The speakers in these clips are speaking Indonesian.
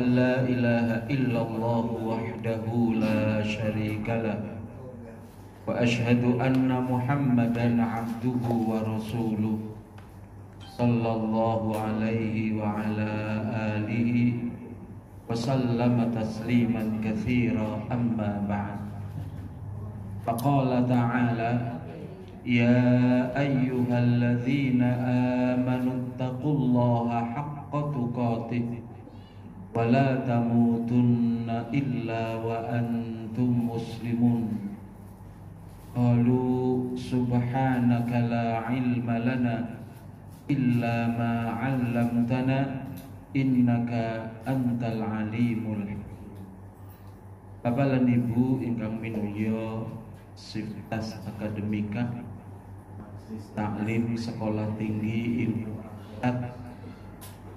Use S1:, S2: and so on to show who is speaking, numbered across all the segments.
S1: أن لا إله إلا الله وحده لا شريك له وأشهد أن محمدا عبده ورسوله صلى الله عليه وعلى آله وسلم تسليما كثيرا أما بعد فقال تعالى يا أيها الذين آمنوا اتقوا الله حق تقاته ولا تموتن إلا وأنتم مسلمون قالوا سبحانك لا علم لنا إلا ما علمتنا إنك أنت العليم الحكيم. Bapak lan Ibu ingkang minulya Sivitas Akademika Taklim Sekolah Tinggi Ilmu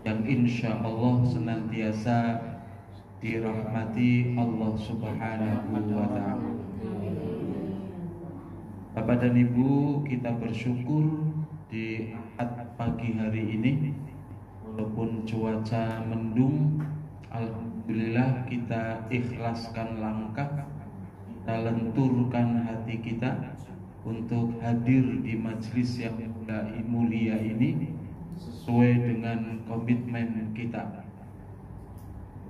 S1: yang insya Allah senantiasa dirahmati Allah Subhanahu wa Ta'ala. Bapak dan Ibu, kita bersyukur di pagi hari ini walaupun cuaca mendung, alhamdulillah kita ikhlaskan langkah, kita lenturkan hati kita untuk hadir di majelis yang mulia ini sesuai dengan komitmen kita.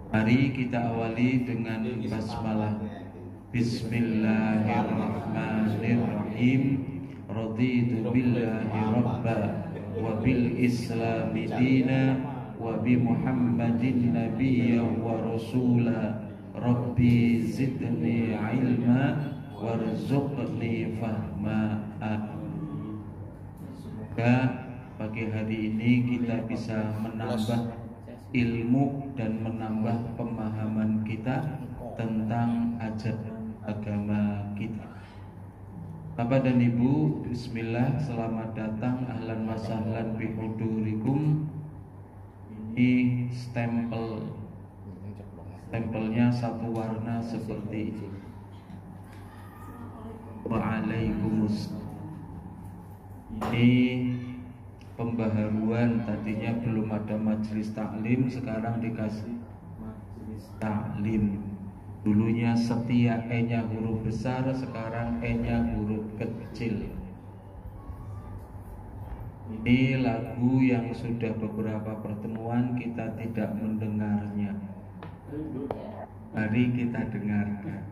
S1: Mari kita awali dengan basmalah. Bismillahirrahmanirrahim. Raditu billahi rabba wa bil islami dina wa bi muhammadin nabiyya wa rasula. Rabbi zidni ilma warzuqni fahma. Semoga pagi hari ini kita bisa menambah ilmu dan menambah pemahaman kita tentang ajaran agama kita. Bapak dan Ibu, bismillah, selamat datang, ahlan wa sahlan bi hudurikum. Ini stempelnya satu warna seperti ini. Waalaikumsalam. Ini pembaharuan, tadinya belum ada majelis taklim, sekarang dikasih majelis taklim. Dulunya setia E-nya huruf besar, sekarang E-nya huruf kecil. Ini lagu yang sudah beberapa pertemuan kita tidak mendengarnya. Mari kita dengarkan.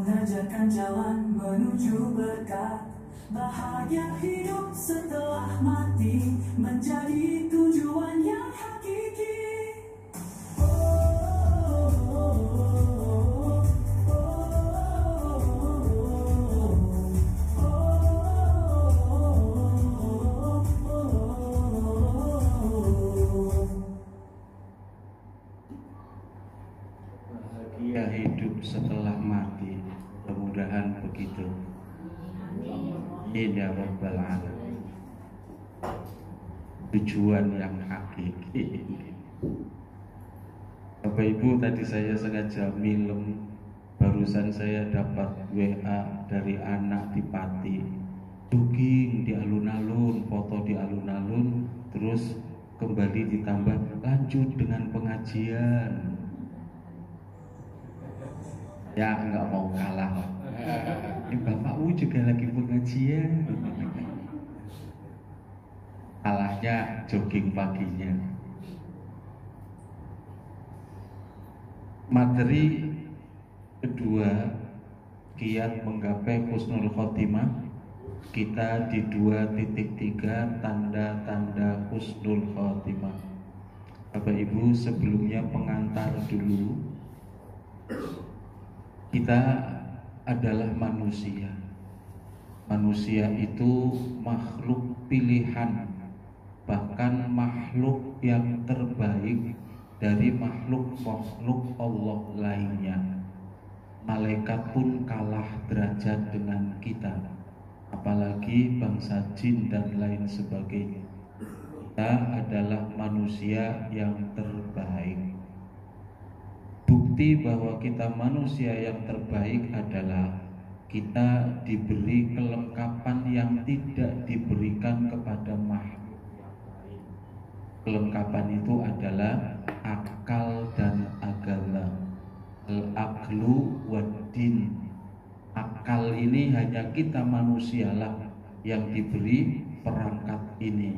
S2: mengajarkan jalan menuju berkah. Bahagia hidup setelah mati menjadi tujuan yang hakiki.
S1: Bahagia hidup setelah mati, mudah-mudahan begitu. Ya Rabbal Alamin. Tujuan yang hakiki. Bapak Ibu, tadi saya sengaja minum. Barusan saya dapat WA dari anak di Pati. Jogging di alun-alun, foto di alun-alun, terus kembali ditambah lanjut dengan pengajian. Ya nggak mau kalah. Bapakmu juga lagi pengajian. Kalahnya jogging paginya. Materi kedua, kiat menggapai husnul khotimah. Kita di 2.3 tanda-tanda husnul khotimah. Bapak Ibu, sebelumnya pengantar dulu. Kita adalah manusia. Manusia itu makhluk pilihan, bahkan makhluk yang terbaik dari makhluk-makhluk Allah lainnya. Malaikat pun kalah derajat dengan kita, apalagi bangsa jin dan lain sebagainya. Kita adalah manusia yang terbaik. Bukti bahwa kita manusia yang terbaik adalah kita diberi kelengkapan yang tidak diberikan kepada makhluk yang lain. Kelengkapan itu adalah akal dan agama. Al-aqlu wad-din. Akal ini hanya kita manusialah yang diberi perangkat ini.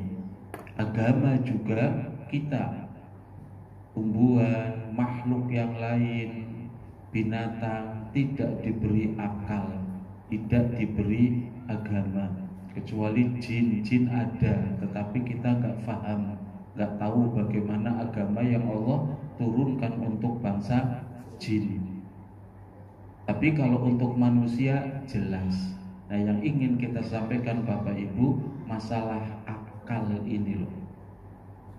S1: Agama juga kita. Tumbuhan, makhluk yang lain, binatang tidak diberi akal, tidak diberi agama, kecuali jin. Jin ada, tetapi kita nggak paham, nggak tahu bagaimana agama yang Allah turunkan untuk bangsa jin. Tapi kalau untuk manusia jelas. Nah, yang ingin kita sampaikan Bapak Ibu, masalah akal ini loh.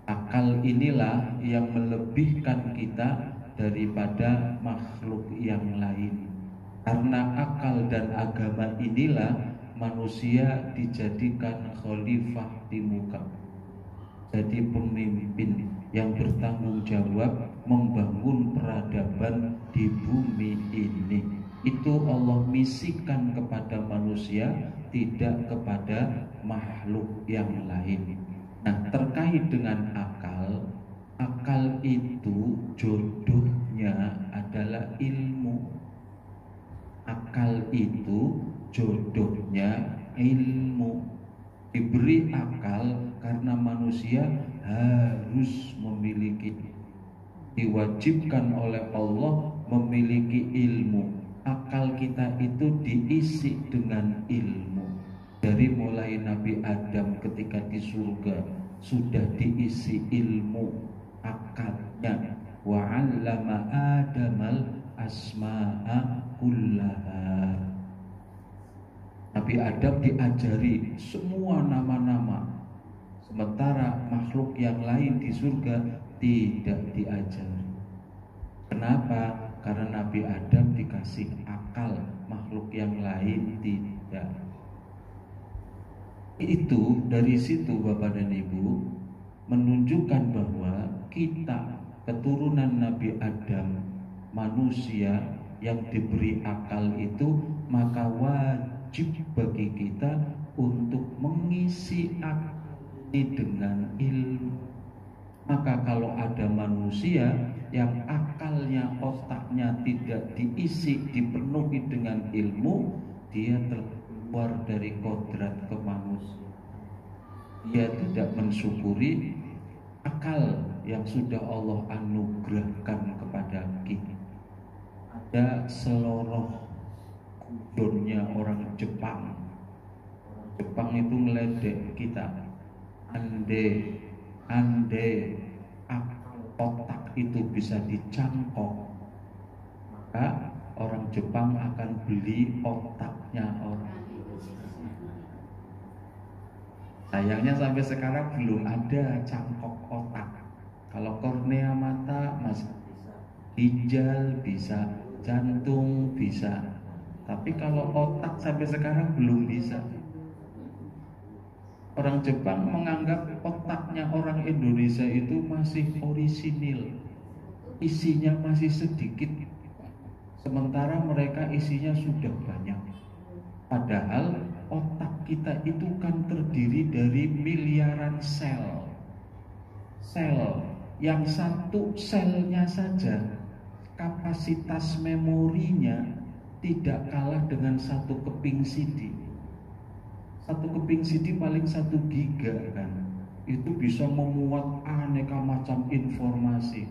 S1: Akal inilah yang melebihkan kita daripada makhluk yang lain. Karena akal dan agama inilah manusia dijadikan khalifah di muka. Jadi pemimpin yang bertanggung jawab membangun peradaban di bumi ini. Itu Allah misikan kepada manusia, tidak kepada makhluk yang lain. Nah, terkait dengan akal, akal itu jodohnya adalah ilmu. Akal itu jodohnya ilmu. Diberi akal karena manusia harus memiliki, diwajibkan oleh Allah memiliki ilmu. Akal kita itu diisi dengan ilmu. Dari mulai Nabi Adam ketika di surga sudah diisi ilmu akalnya. Wa 'allama Adamal asma'a kullaha. Nabi Adam diajari semua nama-nama, sementara makhluk yang lain di surga tidak diajari. Kenapa? Karena Nabi Adam dikasih akal, makhluk yang lain tidak. Itu dari situ Bapak dan Ibu menunjukkan bahwa kita keturunan Nabi Adam, manusia yang diberi akal itu, maka wajib bagi kita untuk mengisi akal ini dengan ilmu. Maka kalau ada manusia yang akalnya, otaknya tidak diisi, dipenuhi dengan ilmu, dia keluar dari kodrat kemanusiaan. Dia tidak mensyukuri akal yang sudah Allah anugerahkan kepada kita. Ada seloroh donnya orang Jepang. Jepang itu ngeledek kita. Ande otak itu bisa dicangkok, maka orang Jepang akan beli otaknya orang. Sayangnya sampai sekarang belum ada cangkok otak. Kalau kornea mata masih bisa, ginjal bisa, jantung bisa, tapi kalau otak sampai sekarang belum bisa. Orang Jepang menganggap otaknya orang Indonesia itu masih orisinil, isinya masih sedikit, sementara mereka isinya sudah banyak. Padahal otak kita itu kan terdiri dari miliaran sel. Sel yang satu selnya saja kapasitas memorinya tidak kalah dengan satu keping CD. Satu keping CD paling 1 giga kan. Itu bisa memuat aneka macam informasi.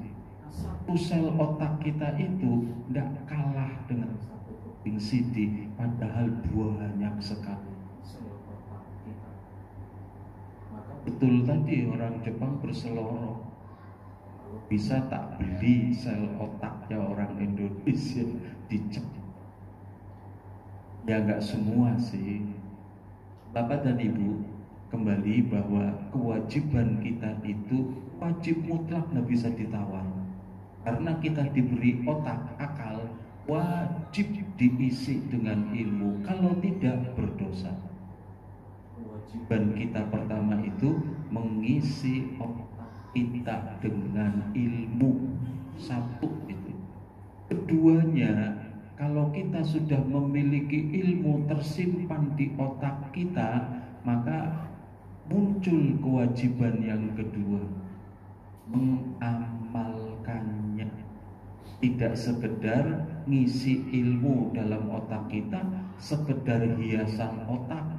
S1: Satu sel otak kita itu tidak kalah dengan satu keping CD, padahal banyak sekali sel otak kita. Maka betul tadi orang Jepang berseloroh, bisa tak beli sel otaknya orang Indonesia dicek. Ya nggak semua sih. Bapak dan Ibu, kembali bahwa kewajiban kita itu wajib mutlak, nggak bisa ditawar. Karena kita diberi otak, akal, wajib diisi dengan ilmu. Kalau tidak, berdosa. Kewajiban kita pertama itu mengisi otak kita dengan ilmu. Satu itu. Keduanya, kalau kita sudah memiliki ilmu tersimpan di otak kita, maka muncul kewajiban yang kedua, mengamalkannya. Tidak sekedar ngisi ilmu dalam otak kita, sekedar hiasan otak,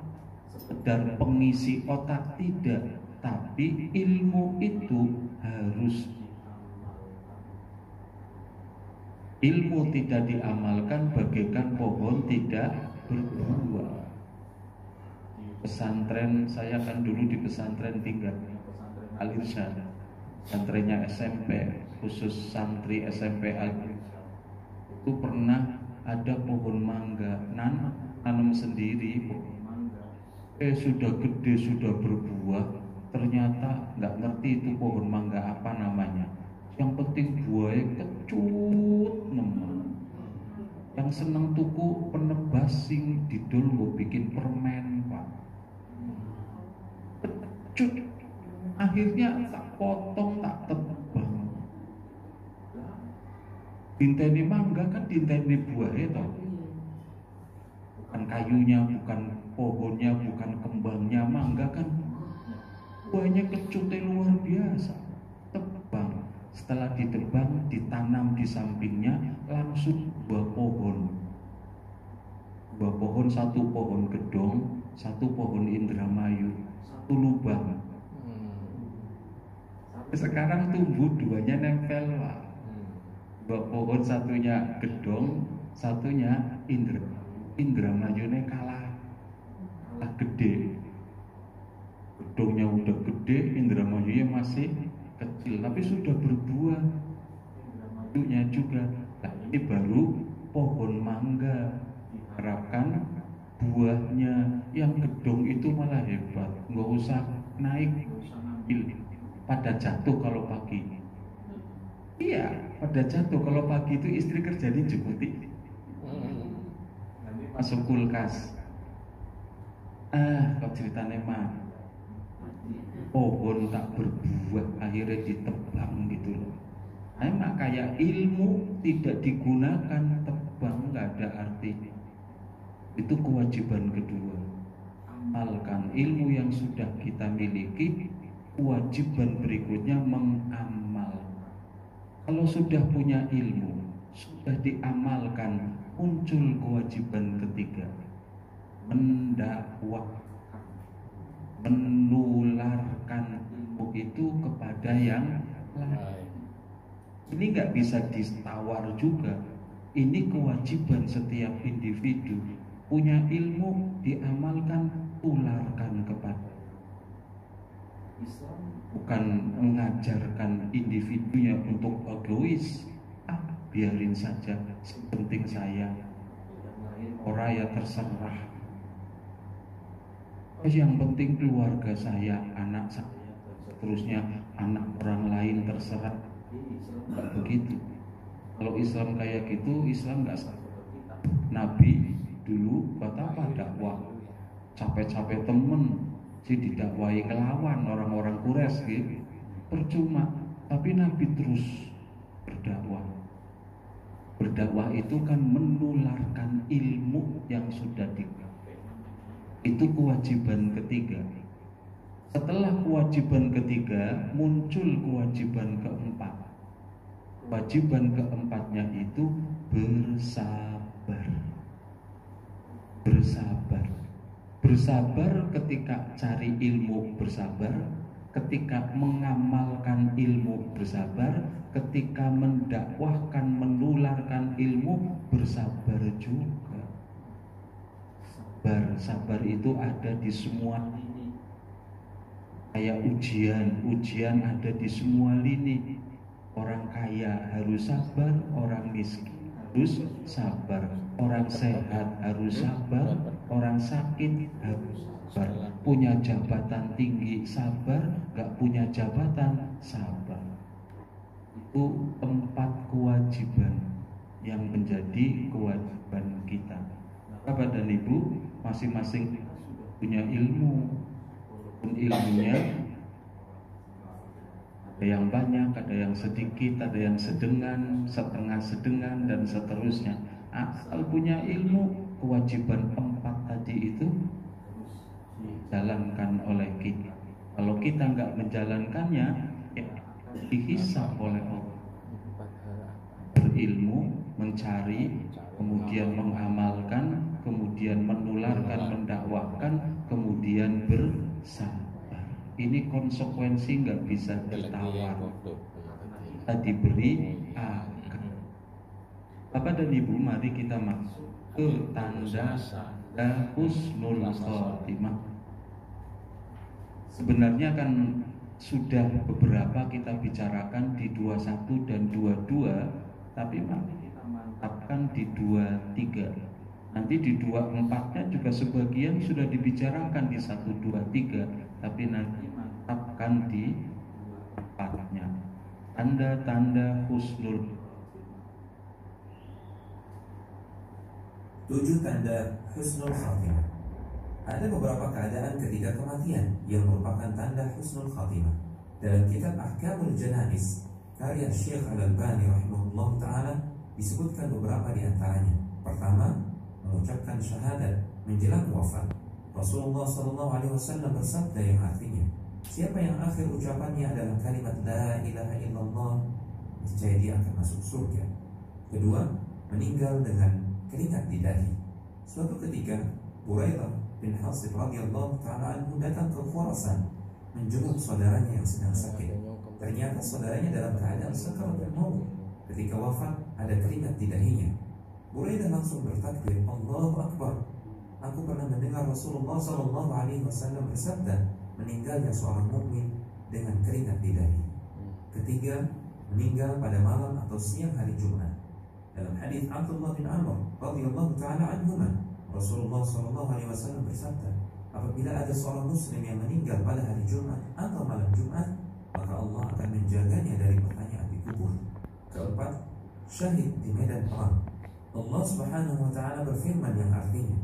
S1: sekedar pengisi otak, tidak. Tapi ilmu itu harus ilmu tidak diamalkan bagaikan pohon tidak berbuah. Pesantren, saya kan dulu di pesantren tinggal, Al-Irsyad, pesantrennya SMP, khusus santri SMP Al-Irsyad. Itu pernah ada pohon mangga, nanam sendiri pohon mangga. Sudah gede, sudah berbuah, ternyata nggak ngerti itu pohon mangga apa namanya. Yang penting buahnya kecut nemen. Yang seneng tuku penebas sing didol gue bikin permen pak. Kecut. Akhirnya tak potong, tak tebang. Dinteni mangga kan dinteni buahnya toh. Bukan kayunya, bukan pohonnya, bukan kembangnya. Mangga kan buahnya kecutnya luar biasa. Tebang. Setelah ditebang, ditanam di sampingnya, langsung buah pohon. Buah pohon, satu pohon gedong, satu pohon Indramayu, satu lubang. Sampai sekarang tumbuh duanya nempel pak. Buah pohon satunya gedong, satunya Indramayunya kalah gede. Gedongnya udah gede, Indramayunya masih kecil, tapi sudah berbuah. Indramayunya juga. Nah, ini baru pohon mangga. Diharapkan buahnya yang gedong itu malah hebat, nggak usah naik, pada jatuh kalau pagi. Iya, pada jatuh kalau pagi itu istri kerja dijemputi. Nanti masuk kulkas. Kok ceritanya mah pohon tak berbuah akhirnya ditebang gitu loh. Emang kayak ilmu tidak digunakan, tebang nggak ada artinya. Itu kewajiban kedua. Amalkan ilmu yang sudah kita miliki. Kewajiban berikutnya mengamal. Kalau sudah punya ilmu, sudah diamalkan, muncul kewajiban ketiga, mendakwahkan, menularkan ilmu itu kepada yang lain. Ini nggak bisa ditawar juga. Ini kewajiban setiap individu. Punya ilmu, diamalkan, tularkan kepada. Islam bukan mengajarkan individunya untuk egois. Biarin saja, penting saya, orang ya terserah. Yang penting keluarga saya, anak saya, seterusnya anak orang lain terserah. Tidak begitu. Kalau Islam kayak gitu, Islam nggak sama. Nabi dulu kata apa, dakwah capek-capek temen sih didakwai ngelawan orang-orang Quraisy gitu, percuma. Tapi Nabi terus berdakwah. Berdakwah itu kan menularkan ilmu yang sudah digapai. Itu kewajiban ketiga. Setelah kewajiban ketiga, muncul kewajiban keempat. Kewajiban keempatnya itu bersabar. Bersabar. Bersabar ketika cari ilmu, bersabar. Ketika mengamalkan ilmu, bersabar. Ketika mendakwahkan, menularkan ilmu, bersabar juga. Sabar itu ada di semua lini. Kayak ujian ada di semua lini. Orang kaya harus sabar, orang miskin harus sabar, orang sehat harus sabar, orang sakit harus sabar, punya jabatan tinggi sabar, gak punya jabatan sabar. Itu 4 kewajiban yang menjadi kewajiban kita. Bapak dan Ibu, masing-masing punya ilmu, walaupun ilmunya ada yang banyak, ada yang sedikit, ada yang sedengan, setengah sedengan, dan seterusnya. Asal punya ilmu, kewajiban 4 tadi itu dijalankan oleh kita. Kalau kita nggak menjalankannya, ya dihisab oleh Allah. Berilmu, mencari, kemudian mengamalkan, kemudian menularkan, mendakwahkan, kemudian bersabar. Ini konsekuensi nggak bisa ditawar. Kita diberi akan. Bapak dan Ibu, mari kita masuk ke tanda husnul khotimah. Sebenarnya kan sudah beberapa kita bicarakan di 21 dan 22, tapi mari kita mantapkan di 23. Nanti di 24-nya juga sebagian sudah dibicarakan di 1, 2, 3, tapi nanti mantapkan di 4-nya. Tanda-tanda husnul.
S3: 7 tanda husnul khatimah. Ada beberapa keadaan ketika kematian yang merupakan tanda husnul khatimah. Dalam kitab Ahkamul Janaiz karya Syekh Al-Albani rahimahullah ta'ala disebutkan beberapa di antaranya. Pertama, mengucapkan syahadat menjelang wafat. Rasulullah SAW bersabda yang artinya, siapa yang akhir ucapannya adalah kalimat la ilaha illallah, niscaya dia akan masuk surga. Kedua, meninggal dengan keringat di dahi. Suatu ketika Buraidah bin Hasib radhiyallahu ta'ala anhu datang ke Khurasan menjenguk saudaranya yang sedang sakit. Ternyata saudaranya dalam keadaan sakaratul maut. Ketika wafat ada keringat di dahinya. Buraidah langsung bertakbir, Allahu Akbar. Aku pernah mendengar Rasulullah SAW bersabda, meninggalnya seorang mukmin dengan keringat di dahi. Ketiga, meninggal pada malam atau siang hari Jumat. Dalam hadis Abdullah bin Amr radhiyallahu ta'ala anhuma, Rasulullah SAW bersabda, apabila ada seorang muslim yang meninggal pada hari Jumat atau malam Jumat, maka Allah akan menjaganya dari pertanyaan di kubur. Keempat, syahid di medan perang. Allah Subhanahu wa ta'ala berfirman yang artinya,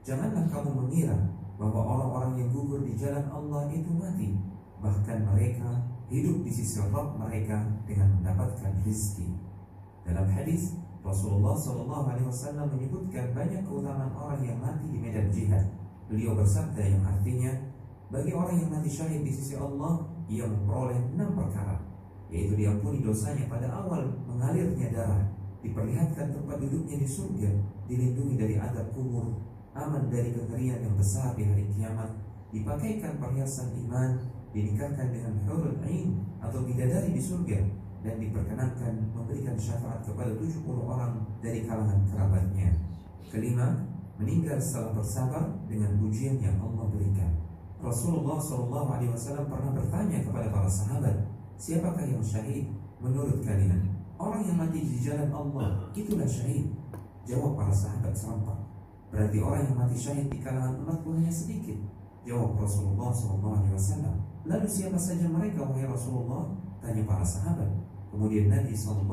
S3: janganlah kamu mengira bahwa orang-orang yang gugur di jalan Allah itu mati. Bahkan mereka hidup di sisi Rabb mereka dengan mendapatkan rezeki. Dalam hadis Rasulullah SAW menyebutkan banyak keutamaan orang yang mati di medan jihad. Beliau bersabda yang artinya, bagi orang yang mati syahid di sisi Allah, ia memperoleh 6 perkara, yaitu diampuni dosanya pada awal mengalirnya darah, diperlihatkan tempat duduknya di surga, dilindungi dari azab kubur, aman dari kengerian yang besar di hari kiamat, dipakaikan perhiasan iman, dinikahkan dengan hurul ain atau bidadari di surga, dan diperkenankan memberikan syafaat kepada 70 orang dari kalangan kerabatnya. Kelima, meninggal setelah bersabar dengan ujian yang Allah berikan. Rasulullah SAW pernah bertanya kepada para sahabat, siapakah yang syahid menurut kalian? Orang yang mati di jalan Allah, itulah syahid. Jawab para sahabat serempak. Berarti orang yang mati syahid di kalangan umatku hanya sedikit. Jawab Rasulullah SAW. Lalu siapa saja mereka wahai Rasulullah? Tanya para sahabat. Kemudian Nabi SAW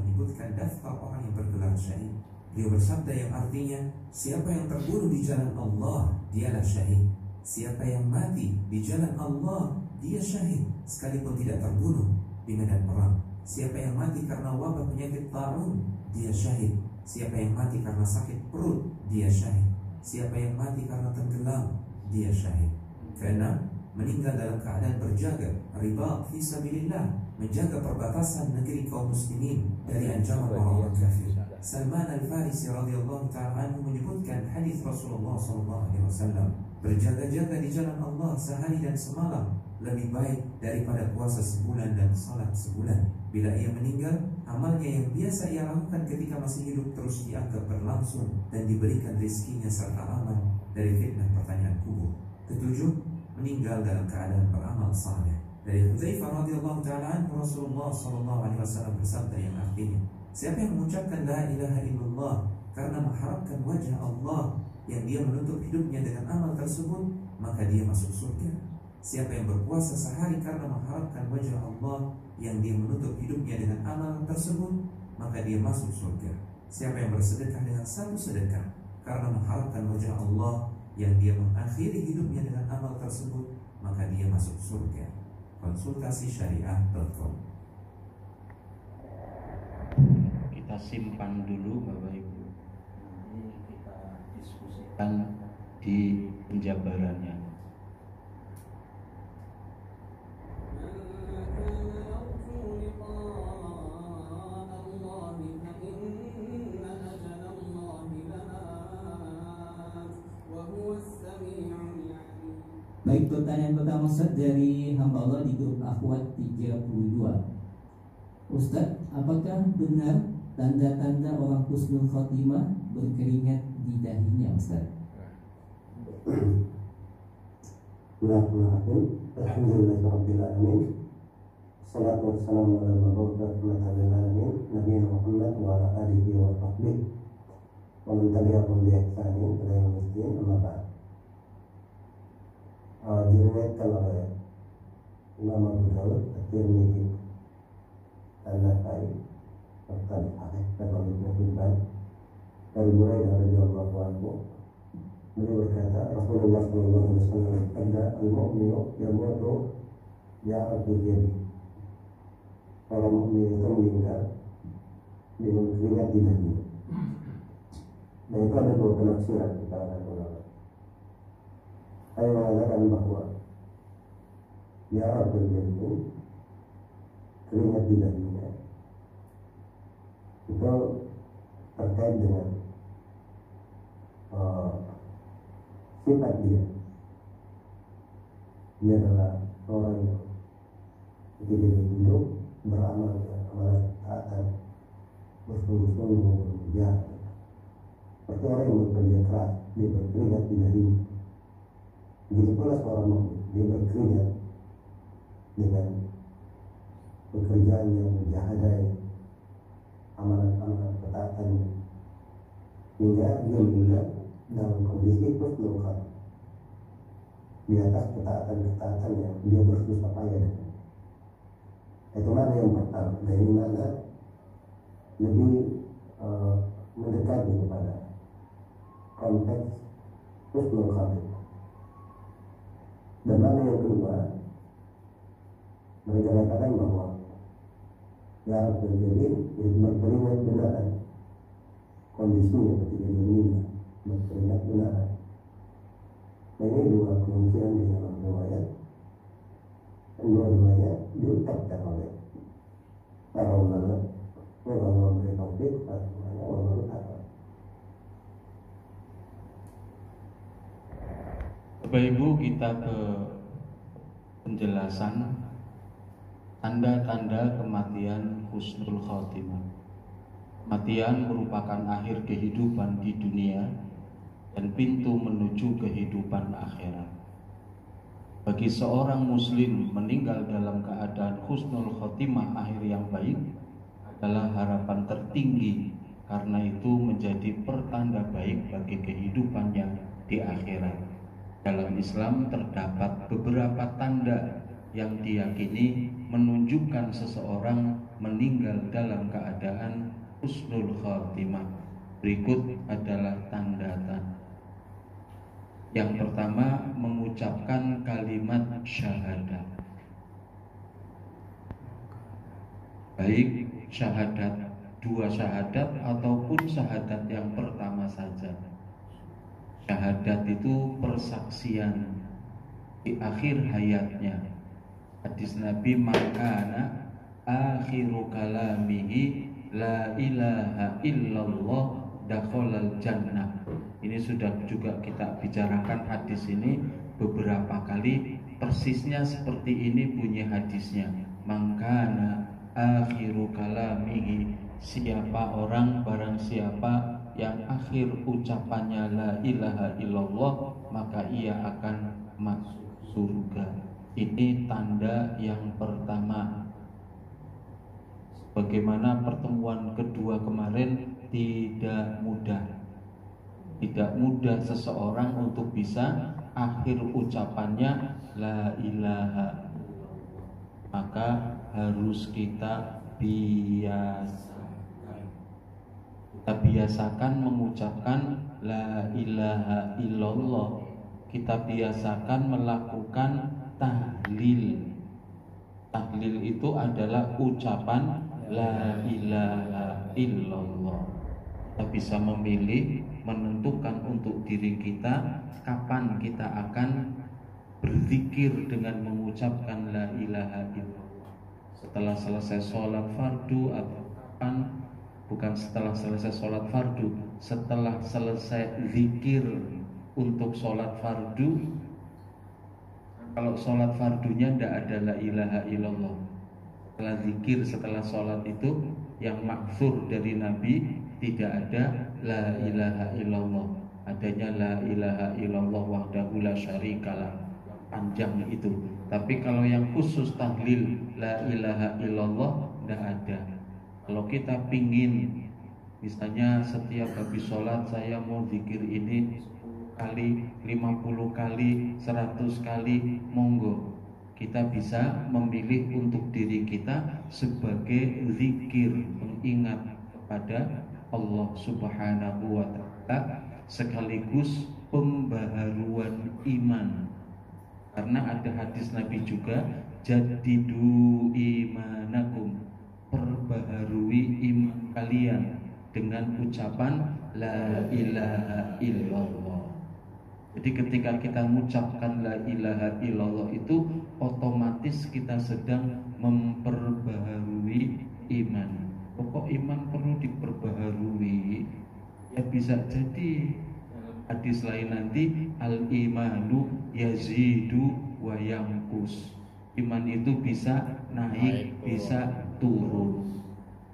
S3: menyebutkan daftar orang yang bergelar syahid. Dia bersabda yang artinya, siapa yang terbunuh di jalan Allah, dialah syahid. Siapa yang mati di jalan Allah, dia syahid, sekalipun tidak terbunuh di medan perang. Siapa yang mati karena wabah penyakit ta'un, dia syahid. Siapa yang mati karena sakit perut, dia syahid. Siapa yang mati karena tenggelam, dia syahid. Keenam, meninggal dalam keadaan berjaga, riba fi sabilillah, menjaga perbatasan negeri kaum muslimin dari ancaman orang kafir. Salman Al-Farisi radhiyallahu ta'ala anhu menyebutkan hadis Rasulullah SAW, berjaga-jaga di jalan Allah sehari dan semalam lebih baik daripada puasa sebulan dan salat sebulan. Bila ia meninggal, amalnya yang biasa ia lakukan ketika masih hidup terus dianggap berlangsung dan diberikan rezekinya serta aman dari fitnah pertanyaan kubur. Ketujuh, meninggal dalam keadaan beramal saleh. Dari Hudzaifah radhiyallahu ta'ala anhu, Rasulullah SAW bersabda yang artinya, siapa yang mengucapkan la ilaha illallah karena mengharapkan wajah Allah yang dia menutup hidupnya dengan amal tersebut, maka dia masuk surga. Siapa yang berpuasa sehari karena mengharapkan wajah Allah yang dia menutup hidupnya dengan amal tersebut, maka dia masuk surga. Siapa yang bersedekah dengan satu sedekah karena mengharapkan wajah Allah yang dia mengakhiri hidupnya dengan amal tersebut, maka dia masuk surga. Konsultasi syariah.com.
S1: Kita simpan dulu Bapak Ibu. Ini kita diskusikan di penjabarannya.
S4: Baik, pertanyaan pertama Ustaz dari hamba Allah di grup Akhwat 32. Ustaz, apakah benar tanda-tanda orang husnul khotimah berkeringat di dahinya Ustaz?
S5: Bismillahirrahmanirrahim. Alhamdulillahirabbil alamin. Wassalatu wassalamu ala mabu'utsir rahmatan lil alamin, nabiyina Muhammad wa ala alihi wa sahbihi wa man tabi'ahum bi ihsanin ila yaumil din. Amma ba'd. Diriwayatkan oleh Imam Abu Dawud, At-Tirmidzi, An-Nasa'i, serta Sahih dan oleh Ibnu Hibban dari Buraidah radhiyallahu anhu. Beliau berkata, Rasulullah SAW bersabda, al-mu'minu yamutu ya'atu jadi. Orang mukmin itu meninggal dengan keringat di dahi. Dan itu ada dua penafsiran di kalangan ulama. Saya mengatakan bahwa ya'atu jadi, keringat di dahinya itu terkait dengan sifat dia. Dia adalah orang yang ketika dia hidup beramal dengan amalan ketaatan, bersungguh-sungguh bekerja. Seperti orang yang bekerja keras, dia berkeringat di dahi. Begitu pula seorang mukmin, dia berkeringat dengan pekerjaannya, mujahadahnya, amalan-amalan ketaatannya, hingga dia meninggal dalam kondisi husnul khotimah, di atas ketaatan-ketaatan yang dia bersusah payah dengan. Itu mana yang pertama, dan ini mana lebih mendekati kepada konteks husnul khotimah. Dan mana yang kedua, mereka katakan bahwa ya terjadi berkeringat benaran kondisinya ketika dia meninggal, berkeringat benaran. Nah, ini dua kemungkinan di dalam riwayat, dan dua-duanya diucapkan oleh para ulama. Allah memberi taufik pada semuanya. Wallahu a'lam.
S1: Bapak Ibu, kita ke penjelasan Tanda-tanda kematian husnul khotimah. Kematian merupakan akhir kehidupan di dunia dan pintu menuju kehidupan akhirat. Bagi seorang muslim, meninggal dalam keadaan husnul khotimah, akhir yang baik, adalah harapan tertinggi, karena itu menjadi pertanda baik bagi kehidupannya di akhirat. Dalam Islam terdapat beberapa tanda yang diyakini menunjukkan seseorang meninggal dalam keadaan husnul khotimah. Berikut adalah tanda-tanda. Yang pertama, mengucapkan kalimat syahadat. Baik syahadat, dua syahadat ataupun syahadat yang pertama saja. Syahadat itu persaksian di akhir hayatnya. Hadis Nabi, makana akhiru kalamihi la ilaha illallah dakhalal jannah. Ini sudah juga kita bicarakan hadis ini beberapa kali. Persisnya seperti ini bunyi hadisnya. Makana akhiru kalamihi, siapa orang, barang siapa yang akhir ucapannya la ilaha illallah, maka ia akan masuk surga. Ini tanda yang pertama. Bagaimana pertemuan kedua kemarin, tidak mudah. Tidak mudah seseorang untuk bisa akhir ucapannya la ilaha. Maka harus kita biasakan mengucapkan la ilaha illallah. Kita biasakan melakukan tahlil. Tahlil itu adalah ucapan la ilaha illallah. Kita bisa memilih, menentukan untuk diri kita kapan kita akan berzikir dengan mengucapkan la ilaha illallah. Setelah selesai sholat fardu atau kapan? Bukan setelah selesai sholat fardu, setelah selesai zikir untuk sholat fardu. Kalau sholat fardunya tidak ada la ilaha illallah. Setelah zikir, setelah sholat itu yang maksur dari Nabi tidak ada la ilaha illallah. Adanya la ilaha illallah wahdahu la syarikalah. Panjang itu. Tapi kalau yang khusus tahlil la ilaha illallah tidak ada. Kalau kita pingin, misalnya setiap habis sholat saya mau zikir ini 10 kali, 50 kali, 100 kali, monggo. Kita bisa memilih untuk diri kita sebagai zikir, mengingat kepada Allah Subhanahu wa ta'ala, sekaligus pembaharuan iman. Karena ada hadis Nabi juga, jadidu imanakum, perbaharui iman kalian dengan ucapan la ilaha illallah. Jadi ketika kita mengucapkan la ilaha illallah itu otomatis kita sedang memperbaharui iman. Pokok iman perlu diperbaharui. Ya bisa jadi hadis lain nanti, al-imanu yazidu wa yanqus. Iman itu bisa naik, bisa turun.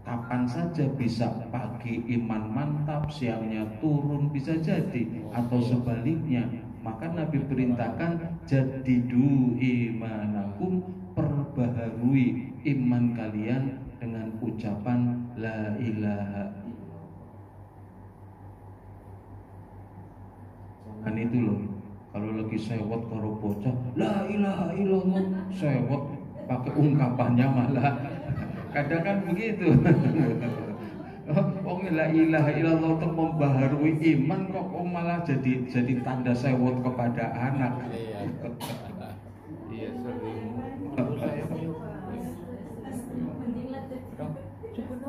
S1: Kapan saja bisa, pagi iman mantap, siangnya turun, bisa jadi, atau sebaliknya. Maka Nabi perintahkan jadidu imanakum, perbaharui iman kalian dengan ucapan la ilaha illallah. Jangan itu loh, kalau lagi sewot karo bocah la ilaha illallah, sewot pakai ungkapannya malah kadang kan begitu. Oh la ilaha illallah untuk membaharui iman, kok malah jadi tanda sewot kepada anak. Iya sering.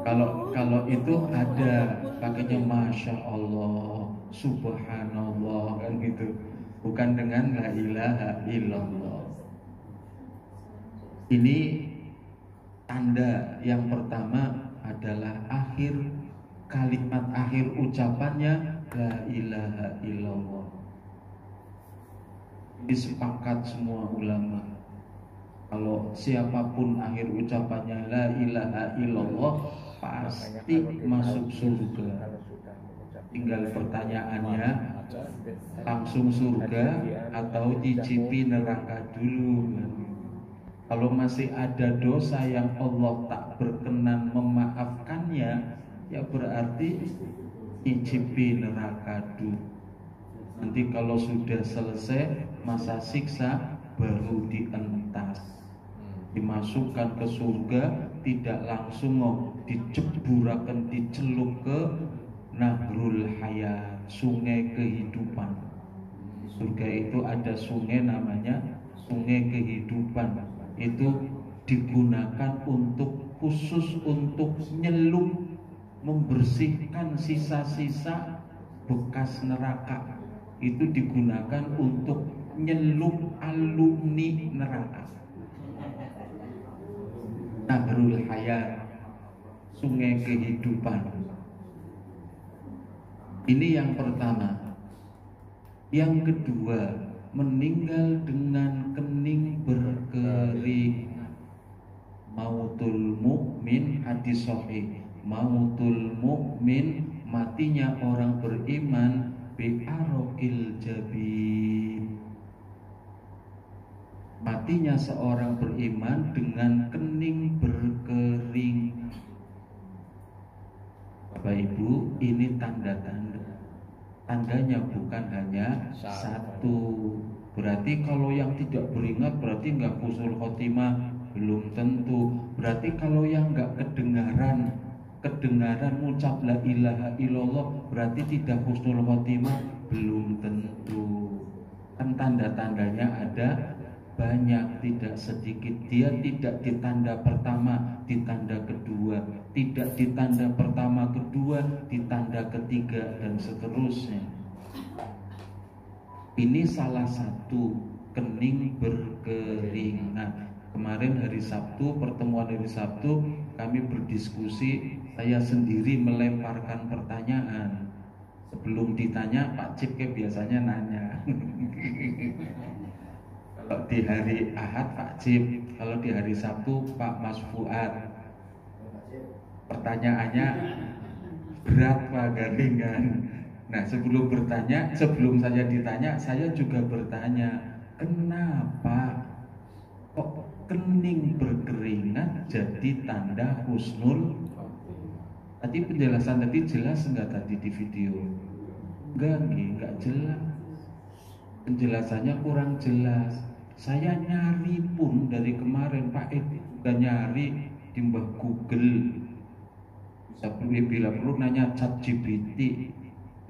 S1: Kalau itu ada pakainya masya Allah, subhanallah, kan gitu. Bukan dengan la ilaha illallah. Ini tanda yang pertama adalah kalimat akhir ucapannya la ilaha illallah. Ini sepakat semua ulama. Kalau siapapun akhir ucapannya la ilaha illallah pasti masuk surga. Tinggal pertanyaannya, langsung surga atau cicipi neraka dulu. Kalau masih ada dosa yang Allah tak berkenan memaafkannya, ya berarti cicipi neraka dulu. Nanti kalau sudah selesai masa siksa baru dientas, dimasukkan ke surga, tidak langsung diceburakan, dicelup ke Nahrul Hayat, sungai kehidupan. Surga itu ada sungai namanya sungai kehidupan. Itu digunakan khusus untuk nyelup, membersihkan sisa-sisa bekas neraka. Itu digunakan untuk nyelup alumni neraka. Nahrul Hayat, sungai kehidupan. Ini yang pertama. Yang kedua, meninggal dengan kening berkering. Mautul mukmin, hadis sahih. Mautul mukmin, matinya orang beriman, bi'arokil jabin. Matinya seorang beriman dengan kening berkering. Bapak Ibu, ini tanda-tanda. Tandanya bukan hanya satu. Berarti kalau yang tidak beringat berarti nggak husnul khotimah, belum tentu. Berarti kalau yang nggak kedengaran mengucap la ilaha illallah berarti tidak husnul khotimah, belum tentu. Kan tanda-tandanya ada banyak, tidak sedikit. Dia tidak di tanda pertama, di tanda kedua, tidak di tanda pertama kedua, di tanda ketiga, dan seterusnya. Ini salah satu, kening berkering. Nah, kemarin hari Sabtu, pertemuan hari Sabtu, kami berdiskusi. Saya sendiri melemparkan pertanyaan. Sebelum ditanya, Pak Cip biasanya nanya. Kalau di hari Ahad Pak Cip, kalau di hari Sabtu Pak Mas Fuad. Pertanyaannya berat Pak Garingan. Nah, sebelum saya ditanya, saya juga bertanya, kenapa kok kening berkeringat jadi tanda husnul? Tadi penjelasan tadi jelas enggak tadi di video? Enggak jelas. Penjelasannya kurang jelas. Saya nyari pun dari kemarin Pak udah nyari di Mbah Google. Bila perlu nanya ChatGPT.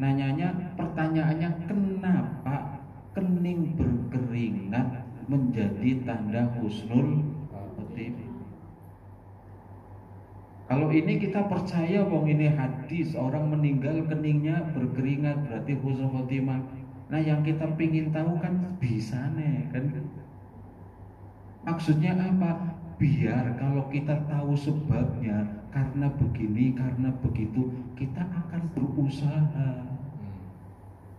S1: Nanyanya, pertanyaannya, kenapa kening berkeringat menjadi tanda husnul khotimah? Kalau ini kita percaya bahwa ini hadis, orang meninggal keningnya berkeringat berarti husnul khotimah. Nah, yang kita pingin tahu kan bisa nih kan? Maksudnya apa? Biar kalau kita tahu sebabnya, karena begini, karena begitu, kita akan berusaha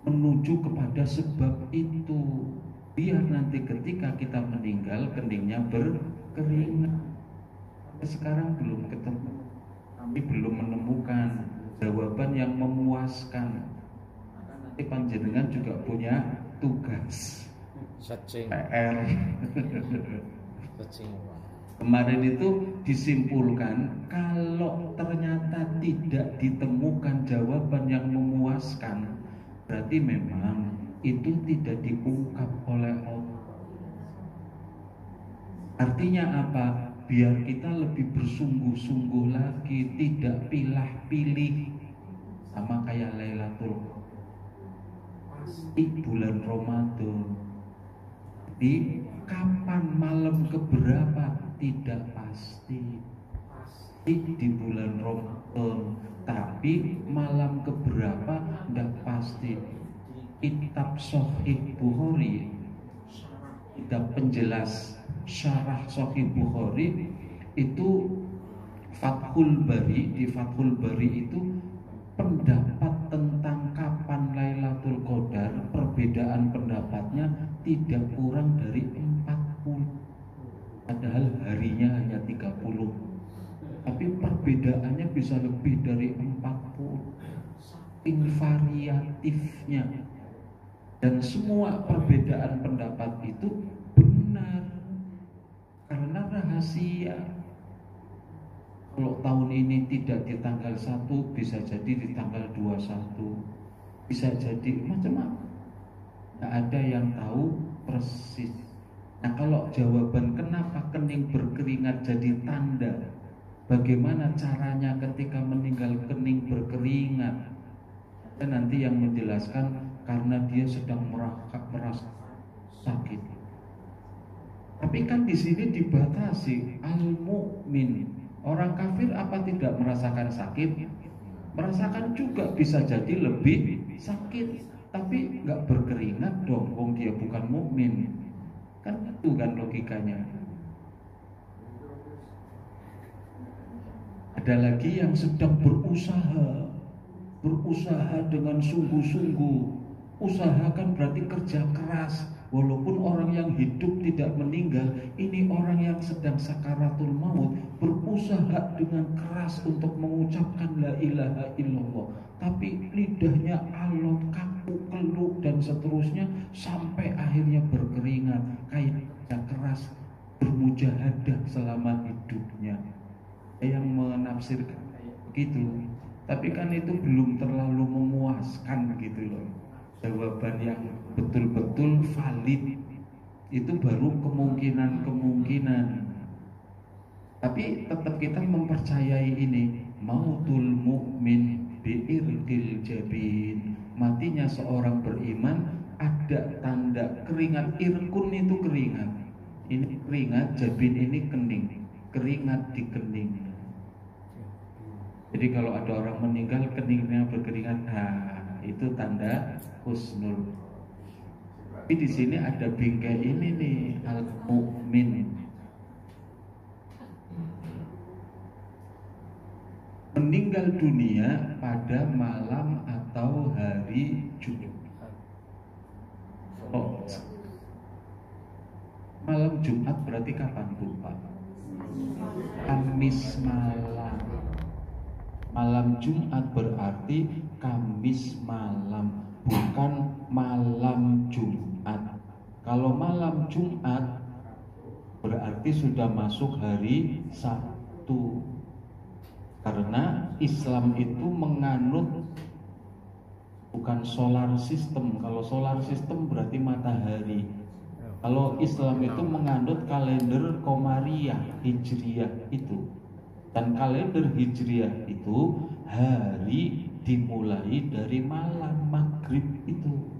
S1: menuju kepada sebab itu. Biar nanti ketika kita meninggal keningnya berkeringat. Sekarang belum ketemu, kami belum menemukan jawaban yang memuaskan. Nanti panjenengan juga punya tugas PR. Kemarin itu disimpulkan, kalau ternyata tidak ditemukan jawaban yang memuaskan, berarti memang itu tidak diungkap oleh Allah. Artinya apa? Biar kita lebih bersungguh-sungguh lagi, tidak pilah-pilih. Sama kayak Lailatul di bulan Ramadan, di kapan malam keberapa tidak pasti. Di bulan Ramadan, tapi malam keberapa tidak pasti. Kitab Sahih Bukhari, kitab penjelas syarah Sahih Bukhari itu Fathul Bari. Di Fathul Bari itu pendapat tentang kapan Lailatul Qadar, perbedaan pendapatnya tidak kurang dari 40. Ada padahal harinya hanya 30, tapi perbedaannya bisa lebih dari 40. Saking variatifnya. Dan semua perbedaan pendapat itu benar karena rahasia. Kalau tahun ini tidak di tanggal 1, bisa jadi di tanggal 21, bisa jadi macam-macam. Tidak ada yang tahu persis. Nah, kalau jawaban kenapa kening berkeringat jadi tanda, bagaimana caranya ketika meninggal kening berkeringat, dan nanti yang menjelaskan karena dia sedang merasa sakit. Tapi kan di sini dibatasi al-mu'min. Orang kafir apa tidak merasakan sakit? Merasakan juga, bisa jadi lebih sakit, tapi nggak berkeringat dong, wong dia bukan mukmin. Kan itu kan logikanya. Ada lagi yang sedang berusaha dengan sungguh-sungguh. Usaha kan berarti kerja keras. Walaupun orang yang hidup tidak meninggal, ini orang yang sedang sakaratul maut, berusaha dengan keras untuk mengucapkan la ilaha illallah, tapi lidahnya alot, kaku, keluh dan seterusnya, sampai akhirnya berkeringat, kayak kerja keras, bermujahadah selama hidupnya. Yang menafsirkan begitu, tapi kan itu belum terlalu memuaskan gitu loh. Jawaban yang betul-betul valid itu baru kemungkinan. Tapi tetap kita mempercayai ini, mautul mukmin biirqil jabin. Matinya seorang beriman ada tanda keringat. Irkun itu keringat. Ini keringat, jabin ini kening. Keringat di kening. Jadi kalau ada orang meninggal keningnya berkeringat, itu tanda husnul. Tapi di sini ada bingkai ini nih, al-mu'min. Meninggal dunia pada malam atau hari Jumat. Malam Jumat berarti kapan tuh Pak? Kamis malam. Malam Jumat berarti Kamis malam, bukan malam Jumat. Kalau malam Jumat berarti sudah masuk hari Sabtu. Karena Islam itu menganut bukan solar system. Kalau solar system berarti matahari. Kalau Islam itu menganut kalender Komariah, Hijriyah itu. Dan kalender Hijriah itu hari dimulai dari malam maghrib itu.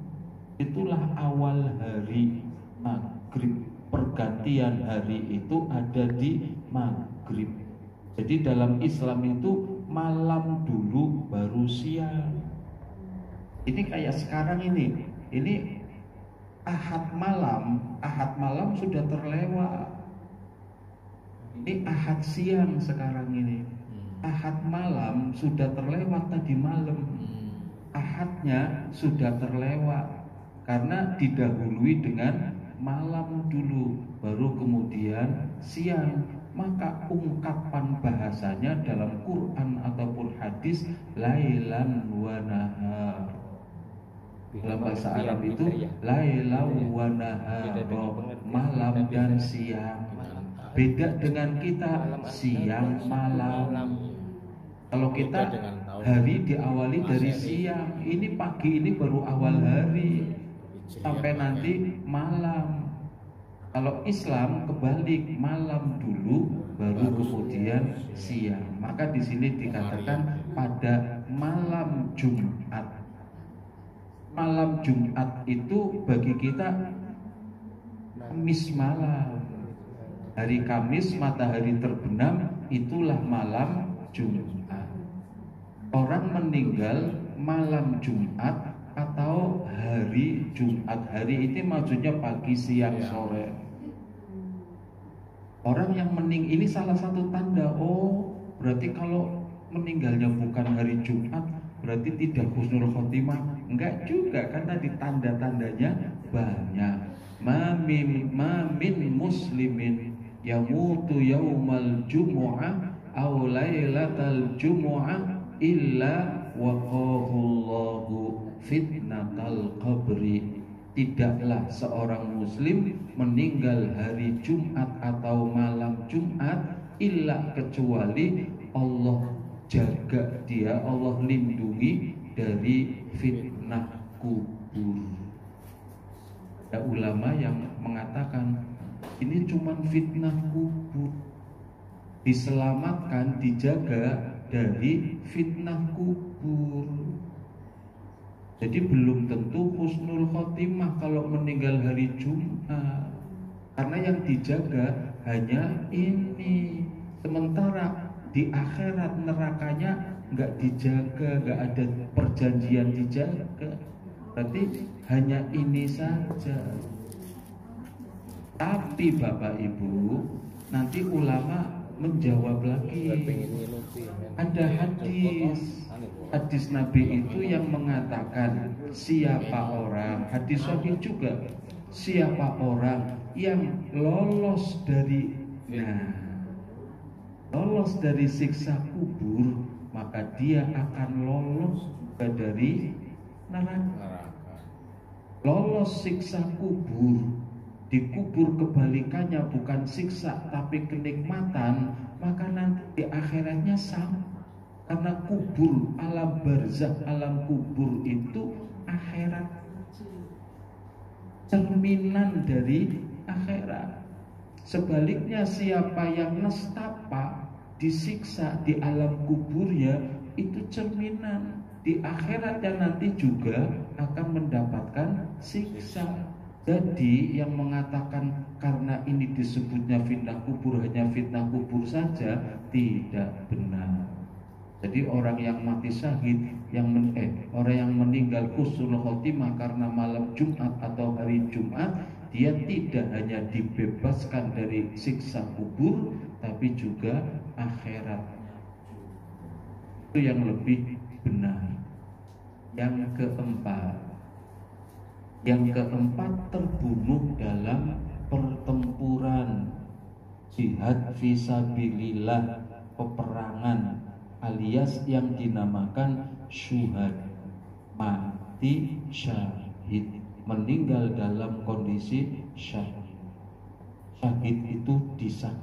S1: Itulah awal hari maghrib. Pergantian hari itu ada di maghrib. Jadi dalam Islam itu malam dulu baru siang. Ini kayak sekarang ini. Ini Ahad malam sudah terlewat. Ini Ahad siang sekarang ini. Ahad malam sudah terlewat tadi malam. Ahadnya sudah terlewat karena didahului dengan malam dulu, baru kemudian siang. Maka ungkapan bahasanya dalam Quran ataupun hadis lailan wa nahar. Dalam bahasa Arab itu lailan wa nahar, malam dan siang. Beda dengan kita siang malam. Kalau kita hari diawali dari siang, ini pagi ini baru awal hari sampai nanti malam. Kalau Islam kebalik, malam dulu baru kemudian siang. Maka di sini dikatakan pada malam Jumat. Malam Jumat itu bagi kita Kamis malam. Hari Kamis matahari terbenam, itulah malam Jumat. Orang meninggal malam Jumat atau hari Jumat. Hari ini maksudnya pagi, siang, sore. Orang yang ini salah satu tanda. Oh, berarti kalau meninggalnya bukan hari Jumat berarti tidak husnul khotimah. Enggak juga, karena di tanda-tandanya banyak. Ma min muslimin, yamutu yaumal jumu'ah aw lailatal jumu'ah illa waqahullahu fitnatal qabri. Tidaklah seorang muslim meninggal hari Jumat atau malam Jumat illa kecuali Allah jaga dia, Allah lindungi dari fitnah kubur. Ada ulama yang mengatakan ini cuma fitnah kubur, diselamatkan, dijaga dari fitnah kubur. Jadi belum tentu husnul khotimah kalau meninggal hari Jumat, karena yang dijaga hanya ini. Sementara di akhirat nerakanya nggak dijaga, nggak ada perjanjian dijaga. Berarti hanya ini saja. Tapi Bapak Ibu, nanti ulama menjawab lagi. Ada hadis Nabi itu yang mengatakan siapa orang, hadis sahih juga, siapa orang yang lolos dari siksa kubur, maka dia akan lolos dari neraka. Lolos siksa kubur, dikubur kebalikannya bukan siksa tapi kenikmatan, maka nanti di akhiratnya sama. Karena kubur, alam barzakh, alam kubur itu akhirat, cerminan dari akhirat. Sebaliknya siapa yang nestapa, disiksa di alam kuburnya, itu cerminan di akhiratnya nanti juga akan mendapatkan siksa. Jadi yang mengatakan karena ini disebutnya fitnah kubur hanya fitnah kubur saja tidak benar. Jadi orang yang mati syahid, orang yang meninggal husnul khotimah karena malam Jumat atau hari Jumat, dia tidak hanya dibebaskan dari siksa kubur, tapi juga akhirat. Itu yang lebih benar. Yang keempat terbunuh dalam pertempuran jihad fisabilillah, peperangan, alias yang dinamakan syuhad, mati syahid, meninggal dalam kondisi syahid. Syahid itu disaksikan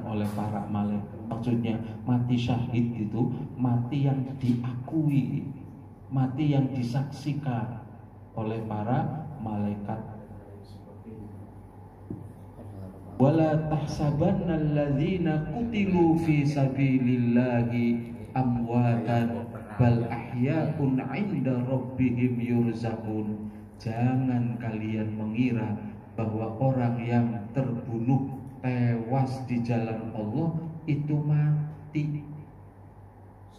S1: oleh para malaikat. Maksudnya mati syahid itu mati yang diakui, mati yang disaksikan oleh para malaikat. Wala tahsabanna alladzina qutilu fi sabilillahi amwatan bal ahya'un 'inda rabbihim yurzaqun. Jangan kalian mengira bahwa orang yang terbunuh, tewas di jalan Allah itu mati.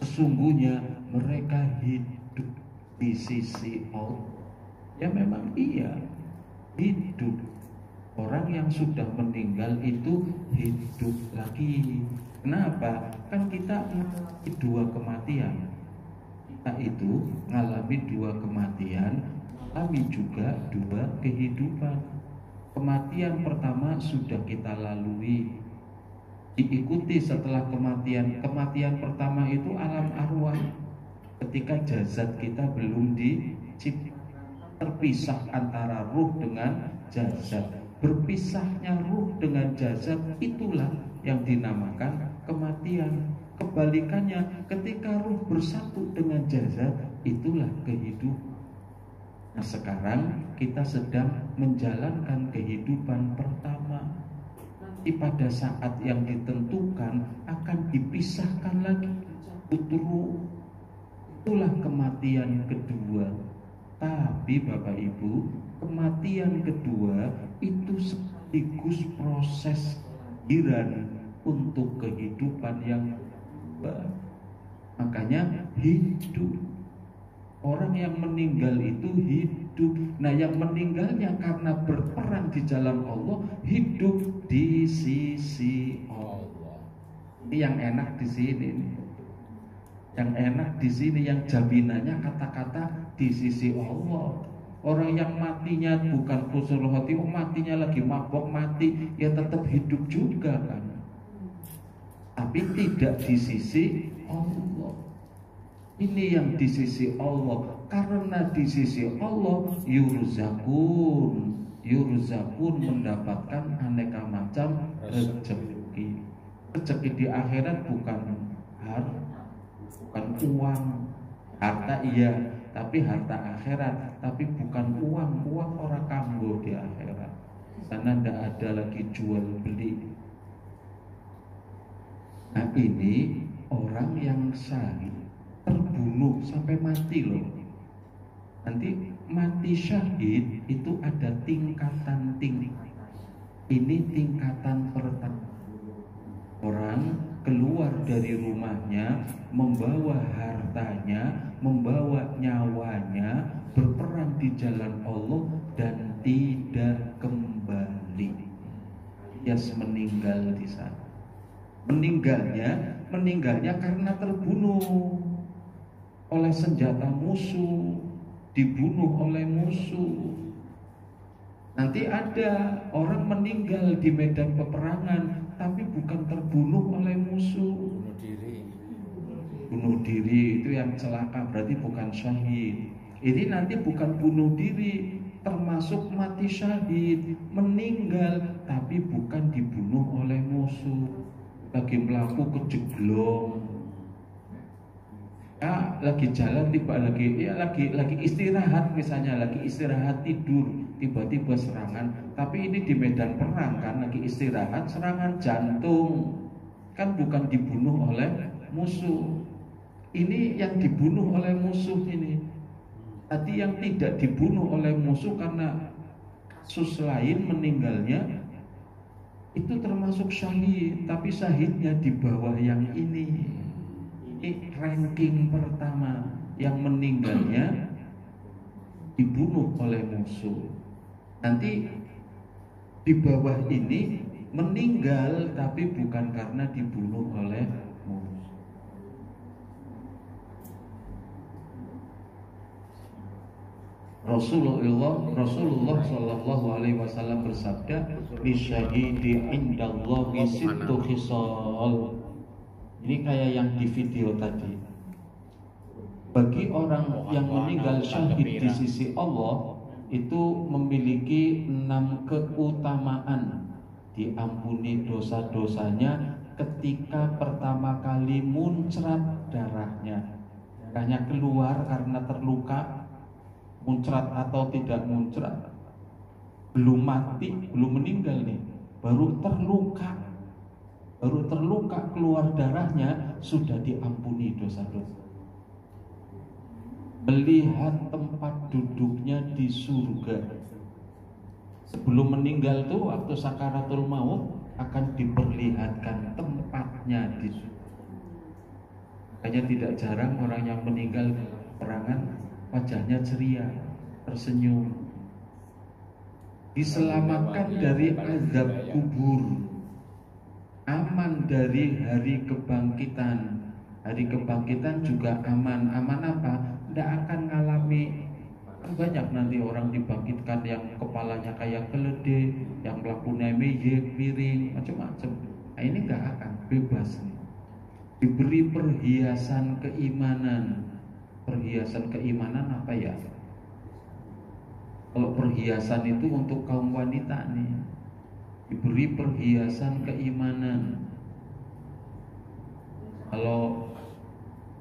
S1: Sesungguhnya mereka hidup di sisi Allah. Ya memang iya, hidup. Orang yang sudah meninggal itu hidup lagi. Kenapa? Kan kita mengalami dua kematian. Kita itu mengalami dua kematian, mengalami juga dua kehidupan. Kematian pertama sudah kita lalui, diikuti setelah kematian. Kematian pertama itu alam arwah, ketika jasad kita belum diciptakan, terpisah antara ruh dengan jasad. Berpisahnya ruh dengan jasad itulah yang dinamakan kematian. Kebalikannya, ketika ruh bersatu dengan jasad, itulah kehidupan. Nah sekarang kita sedang menjalankan kehidupan pertama. Nanti pada saat yang ditentukan akan dipisahkan lagi. Itulah kematian kedua. Tapi Bapak Ibu, kematian kedua itu sekaligus proses kelahiran untuk kehidupan yang baru. Makanya hidup. Orang yang meninggal itu hidup. Nah yang meninggalnya karena berperang di jalan Allah, hidup di sisi Allah. Ini yang enak di sini. Yang enak di sini, yang jaminannya kata-kata di sisi Allah. Orang yang matinya bukan husnul khotimah, matinya lagi mabok mati, ya tetap hidup juga kan. Tapi tidak di sisi Allah. Ini yang di sisi Allah. Karena di sisi Allah yurzakun mendapatkan aneka macam rezeki. Rezeki di akhirat bukan uang, harta iya, tapi harta akhirat, tapi bukan uang orang kanggo di akhirat. Sana tidak ada lagi jual beli. Nah ini orang yang syahid terbunuh sampai mati loh. Nanti mati syahid itu ada tingkatan. Ini tingkatan pertama. Orang keluar dari rumahnya, membawa hartanya, membawa nyawanya, berperang di jalan Allah dan tidak kembali. Alias meninggal di sana. Meninggalnya karena terbunuh oleh senjata musuh, dibunuh oleh musuh. Nanti ada orang meninggal di medan peperangan, tapi bukan terbunuh oleh musuh. Bunuh diri itu yang celaka, berarti bukan syahid. Ini nanti bukan bunuh diri, termasuk mati syahid, meninggal, tapi bukan dibunuh oleh musuh. Lagi melaku kejeglong. Ya, lagi jalan lagi istirahat, misalnya lagi istirahat tidur, tiba-tiba serangan. Tapi ini di medan perang kan, lagi istirahat serangan jantung, kan bukan dibunuh oleh musuh. Ini yang dibunuh oleh musuh ini. Tadi yang tidak dibunuh oleh musuh karena kasus lain meninggalnya, itu termasuk syahid, tapi syahidnya di bawah yang ini. Ini ranking pertama, yang meninggalnya dibunuh oleh musuh. Nanti di bawah ini meninggal tapi bukan karena dibunuh oleh musuh. Rasulullah Shallallahu Alaihi Wasallam bersabda, "Lisyahidi indallahi sittu khisal." Ini kayak yang di video tadi. Bagi orang yang meninggal syahid di sisi Allah itu memiliki 6 keutamaan. Diampuni dosa-dosanya ketika pertama kali muncrat darahnya. Darahnya keluar karena terluka, muncrat atau tidak muncrat, belum mati, belum meninggal nih, baru terluka keluar darahnya, sudah diampuni dosa-dosa. Melihat tempat duduknya di surga. Sebelum meninggal tuh waktu sakaratul maut akan diperlihatkan tempatnya di surga. Makanya tidak jarang orang yang meninggal perangan wajahnya ceria, tersenyum, diselamatkan dari azab kubur, aman dari hari kebangkitan. Hari kebangkitan juga aman. Aman apa? Tidak akan ngalami. Kan banyak nanti orang dibangkitkan yang kepalanya kayak keledai, yang melakukannya meyek, miring, macam-macam. Nah, ini nggak akan, bebas nih. Diberi perhiasan keimanan. Perhiasan keimanan apa ya? Kalau perhiasan itu untuk kaum wanita nih, diberi perhiasan keimanan. Kalau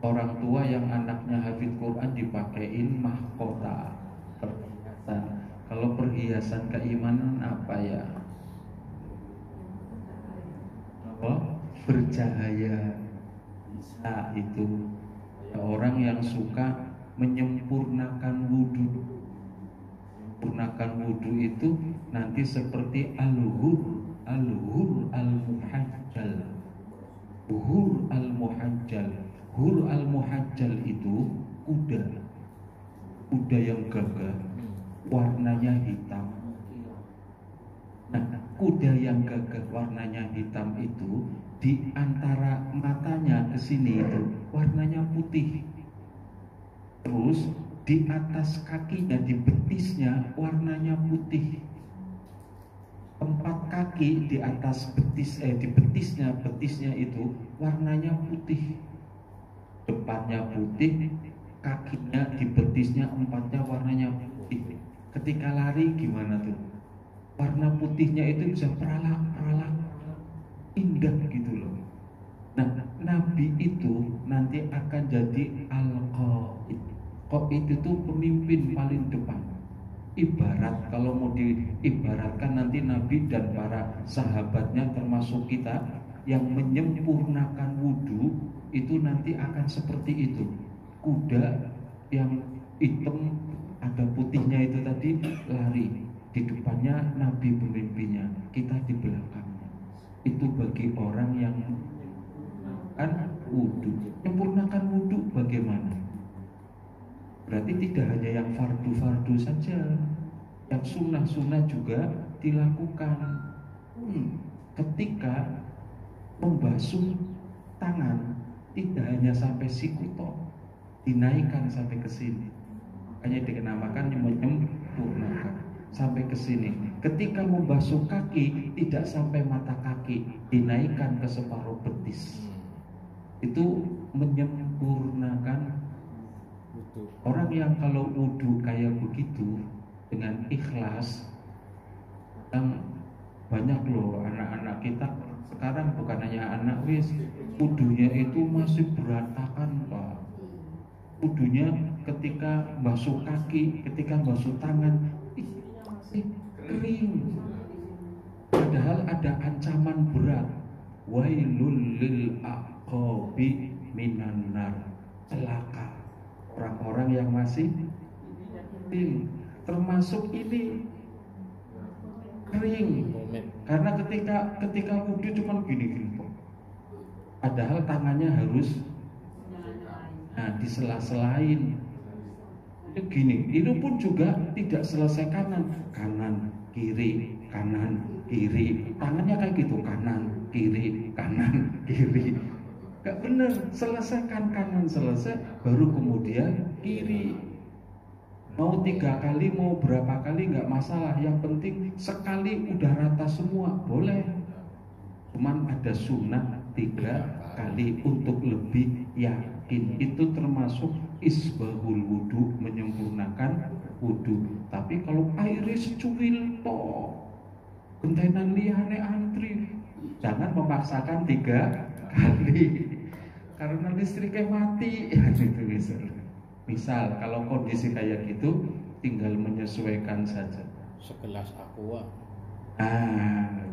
S1: orang tua yang anaknya hafid Quran dipakein mahkota perhiasan. Kalau perhiasan keimanan apa ya? Apa? Bercahaya. Bisa itu. Orang yang suka menyempurnakan wudhu. Menyempurnakan wudhu itu nanti seperti al-hur al-muhajjal. Hur al-muhajjal. Hur al-muhajjal itu kuda yang gagah, warnanya hitam. Nah, kuda yang gagah warnanya hitam itu di antara matanya ke sini itu warnanya putih. Terus di atas kakinya, di betisnya warnanya putih. Tempat kaki di atas di betisnya itu warnanya putih. Depannya putih, kakinya di betisnya empatnya warnanya putih. Ketika lari gimana tuh? Warna putihnya itu bisa peralak-peralak, indah gitu loh. Nah, Nabi itu nanti akan jadi al-qaid. Qaid itu pemimpin paling depan. Ibarat kalau mau diibaratkan nanti Nabi dan para sahabatnya termasuk kita yang menyempurnakan wudhu itu nanti akan seperti itu. Kuda yang hitam ada putihnya itu tadi lari, di depannya Nabi pemimpinnya, kita di belakangnya. Itu bagi orang yang kan wudhu. Menyempurnakan wudhu bagaimana? Berarti tidak hanya yang fardu-fardu saja, yang sunnah-sunnah juga dilakukan. Ketika membasuh tangan tidak hanya sampai siku toh, dinaikkan sampai ke sini. Makanya dinamakan menyempurnakan sampai ke sini. Ketika membasuh kaki tidak sampai mata kaki, dinaikkan ke separuh betis. Itu menyempurnakan. Orang yang kalau wudhu kayak begitu dengan ikhlas, yang banyak loh anak-anak kita sekarang, bukan hanya anak wudhunya itu masih berantakan Pak. Wudhunya ketika basuh kaki, ketika basuh tangan masih kering. Padahal ada ancaman berat, wailul lil aqabi minan nar, celaka orang-orang yang masih termasuk ini kering. Karena ketika wudhu cuma gini-gini, padahal tangannya harus disela-selain. Itu gini, itu pun juga tidak selesai kanan kiri, tangannya kayak gitu, kanan kiri. Gak bener, selesaikan kanan selesai, baru kemudian kiri. Mau 3 kali, mau berapa kali gak masalah. Yang penting sekali udah rata semua, boleh. Cuman ada sunnah 3 kali untuk lebih yakin. Itu termasuk isbahul wudhu, menyempurnakan wudhu. Tapi kalau airnya secuil toh, gentenan liyane antri, jangan memaksakan 3 kali. Karena listriknya mati. Misal kalau kondisi kayak gitu, tinggal menyesuaikan saja.
S6: Segelas aqua.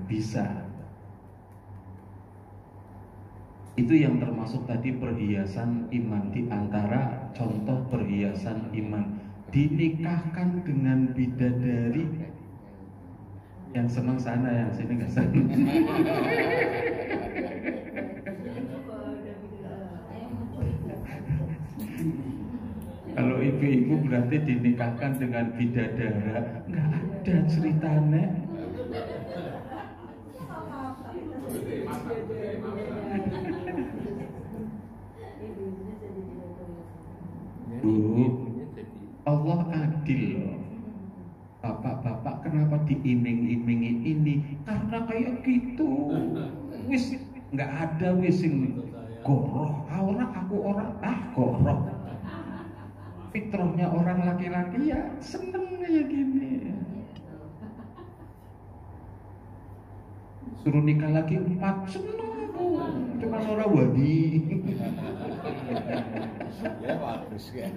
S1: Bisa. Itu yang termasuk tadi perhiasan iman. Di antara contoh perhiasan iman, dinikahkan dengan bidadari. Yang senang sana, yang sini nggak senang. Kalau ibu-ibu berarti dinikahkan dengan bidadara, nggak ada ceritanya. Bu, Allah adil loh. Bapak-bapak kenapa diiming-imingi ini? Karena kayak gitu. Wis nggak ada wising goroh. Orang goroh. Fitrahnya orang laki-laki ya seneng kayak gini. Suruh nikah lagi 4, seneng. Cuma orang wadi.
S6: Ya bagus ya.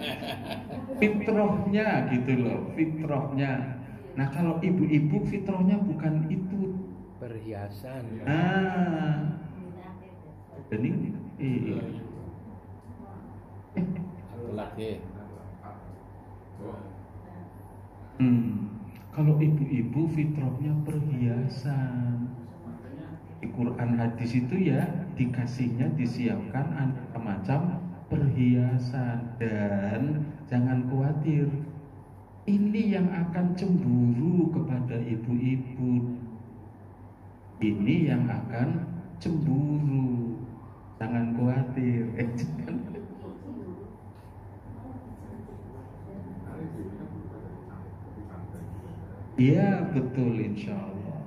S1: Fitrahnya gitu loh, fitrahnya. Nah kalau ibu-ibu fitrahnya bukan itu.
S6: Perhiasan.
S1: Jadi
S6: laki.
S1: Kalau ibu-ibu fitrahnya perhiasan. Di Quran hadis itu ya dikasihnya, disiapkan aneka macam perhiasan. Dan jangan khawatir, ini yang akan cemburu kepada ibu-ibu. Ini yang akan cemburu. Jangan khawatir. Iya betul, insya Allah.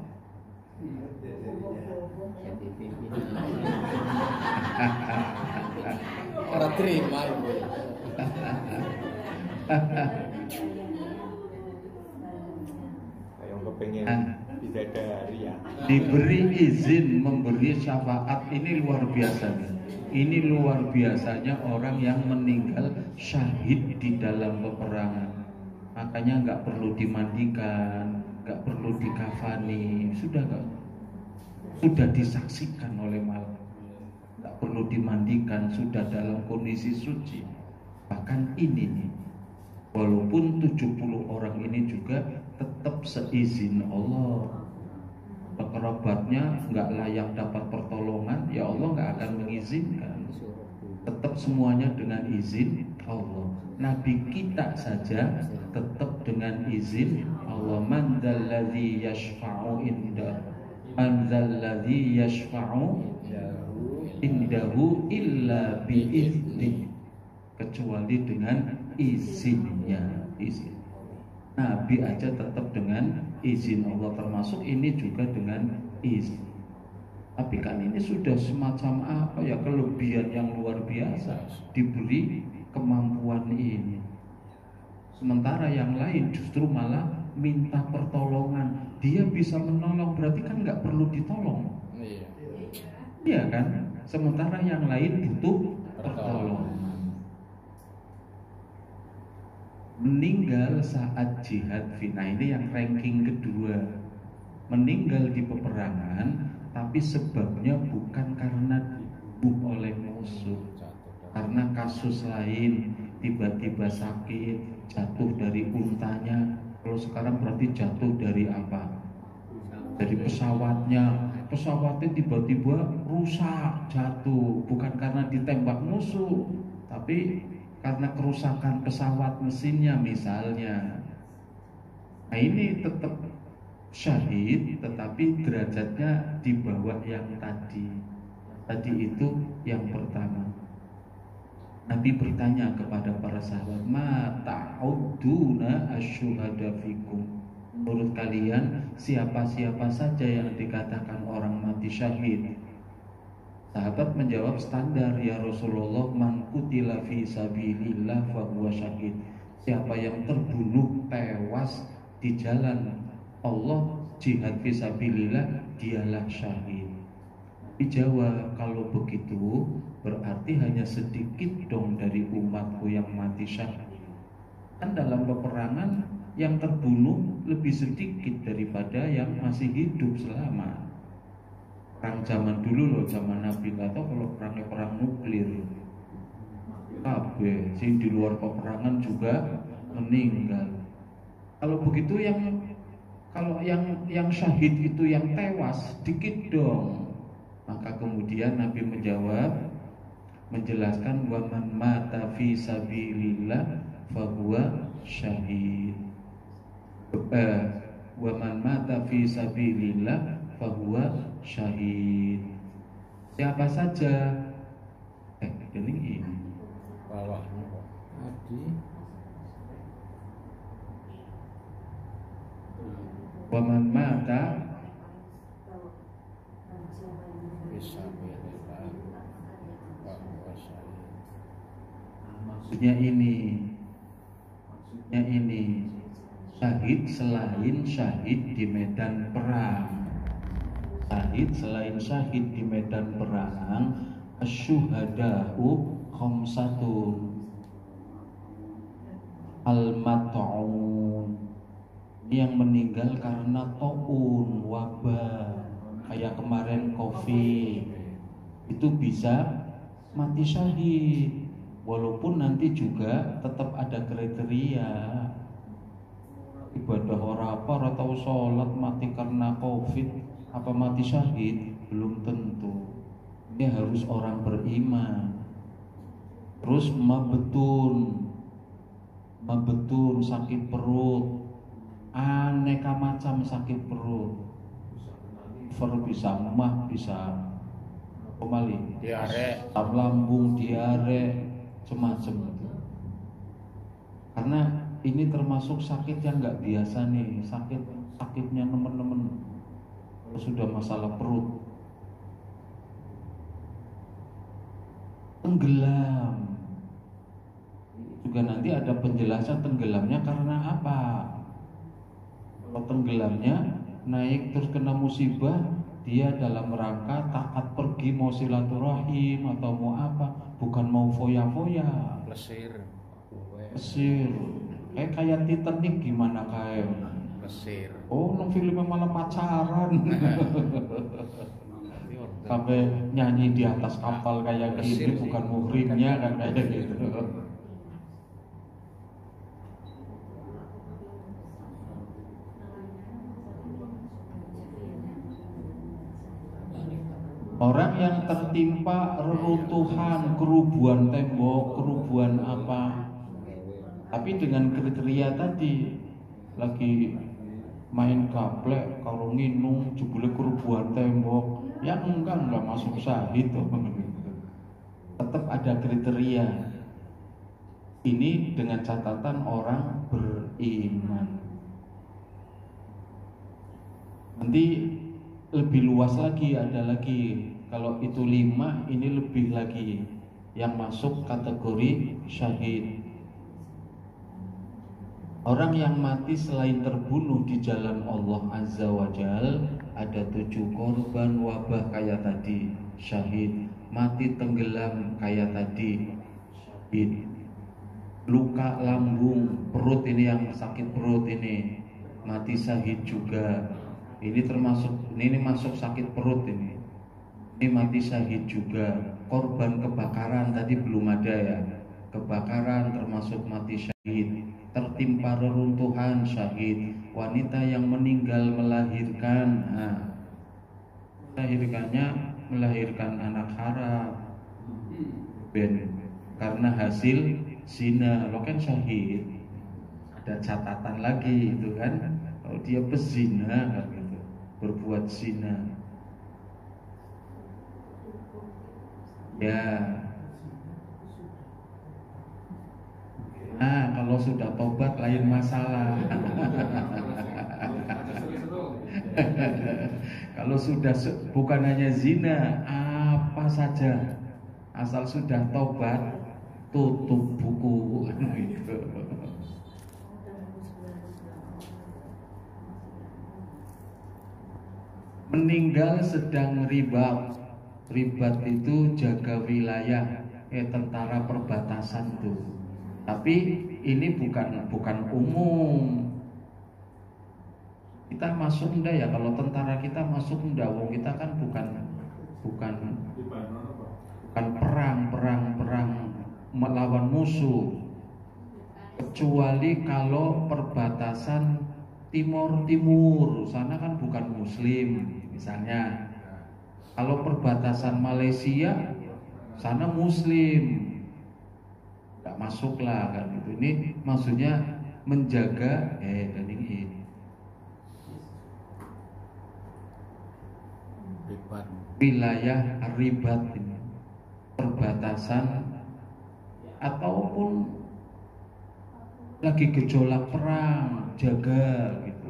S6: Orang terima ibu.
S7: Yang kepengen bidadari ya.
S1: Diberi izin memberi syafaat, ini luar biasa. Ini luar biasanya orang yang meninggal syahid di dalam peperangan. Makanya nggak perlu dimandikan, nggak perlu dikafani, sudah disaksikan oleh malaikat. Nggak perlu dimandikan, sudah dalam kondisi suci. Bahkan ini nih, walaupun 70 orang ini juga tetap seizin Allah. Kerabatnya nggak layak dapat pertolongan, ya Allah nggak akan mengizinkan. Tetap semuanya dengan izin Allah. Nabi kita saja tetap dengan izin Allah. Man dzalladzi yashfa'u indahu, man dzalladzi yashfa'u indahu illa bi'idznih, kecuali dengan izinnya. Izin Nabi aja tetap dengan izin Allah, termasuk ini juga dengan izin. Tapi kan ini sudah semacam apa ya, kelebihan yang luar biasa, diberi kemampuan ini. Sementara yang lain justru malah minta pertolongan. Dia bisa menolong, berarti kan nggak perlu ditolong. Iya kan? Sementara yang lain butuh pertolongan. Meninggal saat jihad fina, ini yang ranking kedua. Meninggal di peperangan, tapi sebabnya bukan karena dibunuh oleh musuh, karena kasus lain, tiba-tiba sakit, jatuh dari untanya. Kalau sekarang berarti jatuh dari apa? Dari pesawatnya tiba-tiba rusak, jatuh, bukan karena ditembak musuh, tapi karena kerusakan pesawat mesinnya misalnya. Nah ini tetap syahid, tetapi derajatnya di bawah yang tadi. Tadi itu yang pertama. Nabi bertanya kepada para sahabat, ma ta'udduna asyuhada fikum. Menurut kalian siapa-siapa saja yang dikatakan orang mati syahid? Sahabat menjawab standar, ya Rasulullah, man qutila fi sabilillah fa huwa syahid. Siapa yang terbunuh tewas di jalan Allah, jihad fi sabilillah, dialah syahid. Dijawab, kalau begitu berarti hanya sedikit dong dari umatku yang mati syahid. Kan dalam peperangan yang terbunuh lebih sedikit daripada yang masih hidup selamat. Perang zaman dulu loh, zaman Nabi, nggak tahu kalau perangnya perang nuklir. Kabeh sing di luar peperangan juga meninggal. Kalau begitu yang syahid itu yang tewas dikit dong. Maka kemudian Nabi menjelaskan wa man mata fi sabilillah fa huwa syahid. Wa man mata fi sabilillah fahuwa syahid. Siapa saja ini
S6: bawahnya tadi
S1: wa man mata
S6: bisa berubah bahwa saya
S1: maksudnya ini syahid selain syahid di medan perang. Syahid selain syahid di medan perang, asyuhada'u khamsatun. Al-mat'un, ini yang meninggal karena taun, wabah, kayak kemarin COVID, itu bisa mati syahid. Walaupun nanti juga tetap ada kriteria, ibadah orang atau sholat mati karena COVID apa mati syahid, belum tentu. Ini harus orang beriman. Terus mabetun sakit perut, aneka macam sakit perut, bisa mah, bisa kembali
S6: diare,
S1: asam lambung, diare, semacam itu. Karena ini termasuk sakit yang nggak biasa nih, sakitnya teman-teman sudah masalah perut, tenggelam. Juga nanti ada penjelasan tenggelamnya karena apa. Kalau tenggelamnya naik terus kena musibah, dia dalam rangka taat pergi mau silaturahim atau mau apa, bukan mau foya-foya.
S6: Plesir.
S1: Plesir. Kayak Titanic gimana kayak?
S6: Plesir.
S1: Oh, nong filmnya malah pacaran. Sampai nyanyi di atas kapal kayak gini, bukan muhrimnya kan kayak gitu. Orang yang tertimpa reruntuhan, kerubuhan tembok, kerubuhan apa, tapi dengan kriteria tadi, lagi main gaplek, kalau nginung, jebule kerubuhan tembok, ya enggak masuk syahid. Tetap ada kriteria. Ini dengan catatan orang beriman. Nanti lebih luas lagi, ada lagi. Kalau itu 5, ini lebih lagi yang masuk kategori syahid. Orang yang mati selain terbunuh di jalan Allah Azza wa Jal, ada 7 korban wabah kayak tadi, syahid. Mati tenggelam kayak tadi, syahid. Luka lambung, perut ini yang sakit perut ini, mati syahid juga. Ini termasuk, ini masuk sakit perut ini mati syahid juga. Korban kebakaran tadi belum ada ya, kebakaran termasuk mati syahid. Tertimpa reruntuhan syahid. Wanita yang meninggal melahirkan, melahirkan anak haram karena hasil zina, lo kan syahid. Ada catatan lagi itu kan, kalau dia pezina kan gitu, berbuat zina. Ya. Nah, kalau sudah tobat lain masalah. Kalau sudah bukan hanya zina, apa saja, asal sudah tobat, tutup buku gitu. Meninggal sedang ribat. Ribat itu jaga wilayah, tentara perbatasan tuh. Tapi ini bukan umum. Kita masuk enggak ya? Kalau tentara kita masuk enggak? Wong kita kan bukan perang melawan musuh. Kecuali kalau perbatasan timur sana kan bukan muslim misalnya. Kalau perbatasan Malaysia sana muslim, nggak masuklah kan gitu. Ini maksudnya menjaga wilayah ribat ini, perbatasan ataupun lagi gejolak perang, jaga gitu.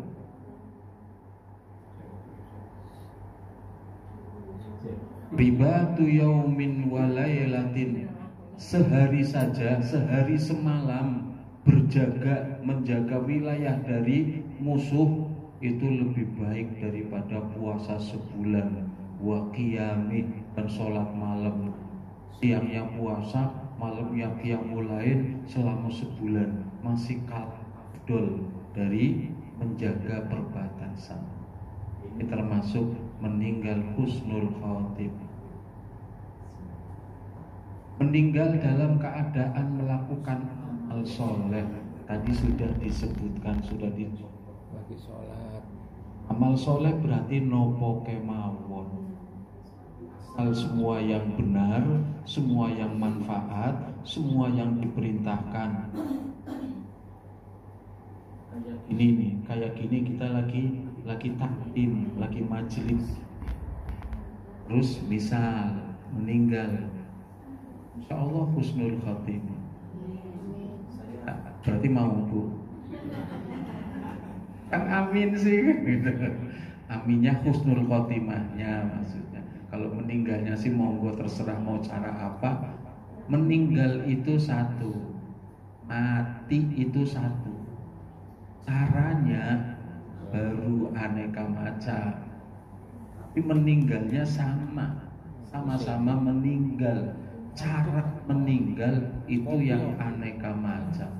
S1: Ribatu yaumin walailatin, sehari saja, sehari semalam berjaga, menjaga wilayah dari musuh itu lebih baik daripada puasa sebulan. Wa qiyami, dan sholat malam, siangnya puasa, malamnya qiyamul lail selama sebulan, masih kalah dari menjaga perbatasan. Ini termasuk meninggal husnul khatim. Meninggal dalam keadaan melakukan amal soleh. Tadi sudah disebutkan,
S6: lagi sholat.
S1: Amal soleh berarti nopo kemawon. Hal semua yang benar, semua yang manfaat, semua yang diperintahkan. Ini nih, kayak gini kita lagi takdim, lagi majelis. Terus misal meninggal, insya Allah husnul khatimah. Berarti mau Bu? Kan amin sih gitu. Aminnya husnul khotimahnya maksudnya. Kalau meninggalnya sih monggo terserah mau cara apa. Meninggal itu satu, mati itu satu. Caranya baru aneka macam. Tapi meninggalnya sama-sama meninggal. Cara meninggal itu yang aneka macam.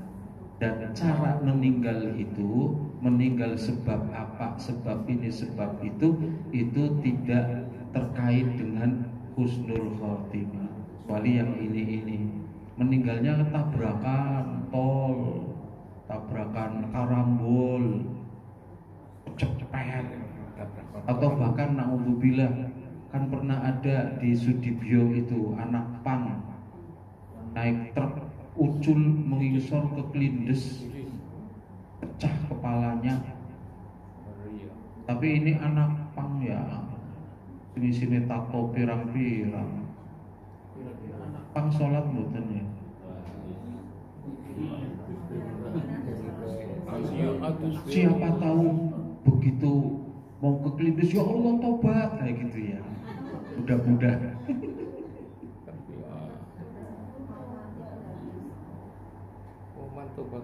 S1: Dan cara meninggal itu, meninggal sebab apa, sebab ini, sebab itu tidak terkait dengan husnul khotimah. Kecuali yang ini meninggalnya tabrakan tol, tabrakan karambol, cepet, atau bahkan naudzubillah, kan pernah ada di Sudibyo itu anak pang naik truk ucul mengisor ke Klindes, pecah kepalanya. Tapi ini anak pang ya, sini tato pirang-pirang. Pang sholat mboten ya. Siapa tahu begitu mau ke Klindes, ya Allah tobat kayak gitu ya. Mudah-mudahan.
S6: Tobat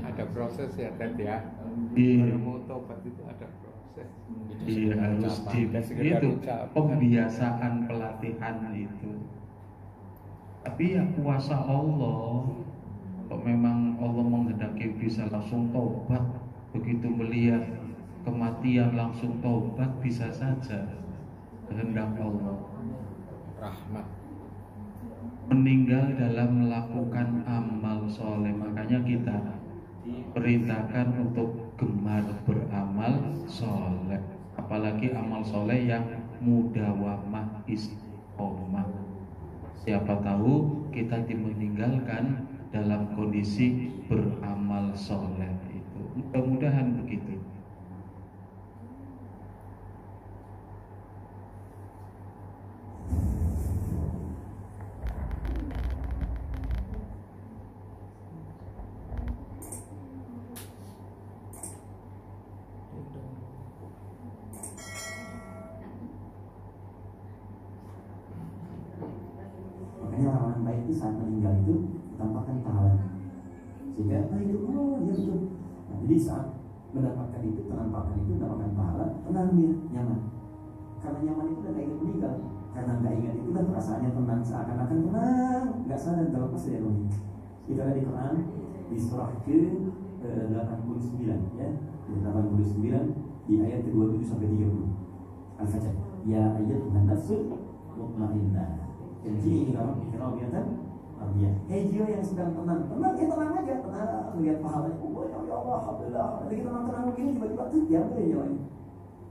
S6: ada proses ya tadi ya.
S1: Iya.
S6: Mau tobat itu ada proses.
S1: Iya, harus itu pembiasaan, pelatihan itu. Tapi ya kuasa Allah. Kalau memang Allah menghendaki bisa langsung tobat, begitu melihat kematian langsung tobat bisa saja. Kehendak Allah.
S6: Rahmat.
S1: Meninggal dalam melakukan amal soleh, makanya kita perintahkan untuk gemar beramal soleh, apalagi amal soleh yang mudawamah istiqomah. Siapa tahu kita dimeninggalkan dalam kondisi beramal soleh itu. Mudah-mudahan begitu.
S5: Orang baik itu saat meninggal itu ditampakkan pahalanya, sehingga itu oh ya betul. Nah, jadi saat mendapatkan itu, penampakan itu, mendapatkan pahala, tenang dia, nyaman. Karena nyaman itu dan ingin meninggal, karena nggak ingat itu kan perasaannya tenang, seakan-akan tenang, nggak sadar terlepas dari rohnya. Itu ada di Quran di surah ke 89 ya, di 89 di ayat ke-27 sampai 30. Al-Fajr. Ya ayyatuhan nafsul mutmainnah. Jadi ini kalau biasa, ya. Hei jiwa yang sedang tenang tenang aja, tenang lihat pahalanya. Oh ya Allah, alhamdulillah. Nanti kita tenang begini tiba-tiba tuh diambil ya jiwanya.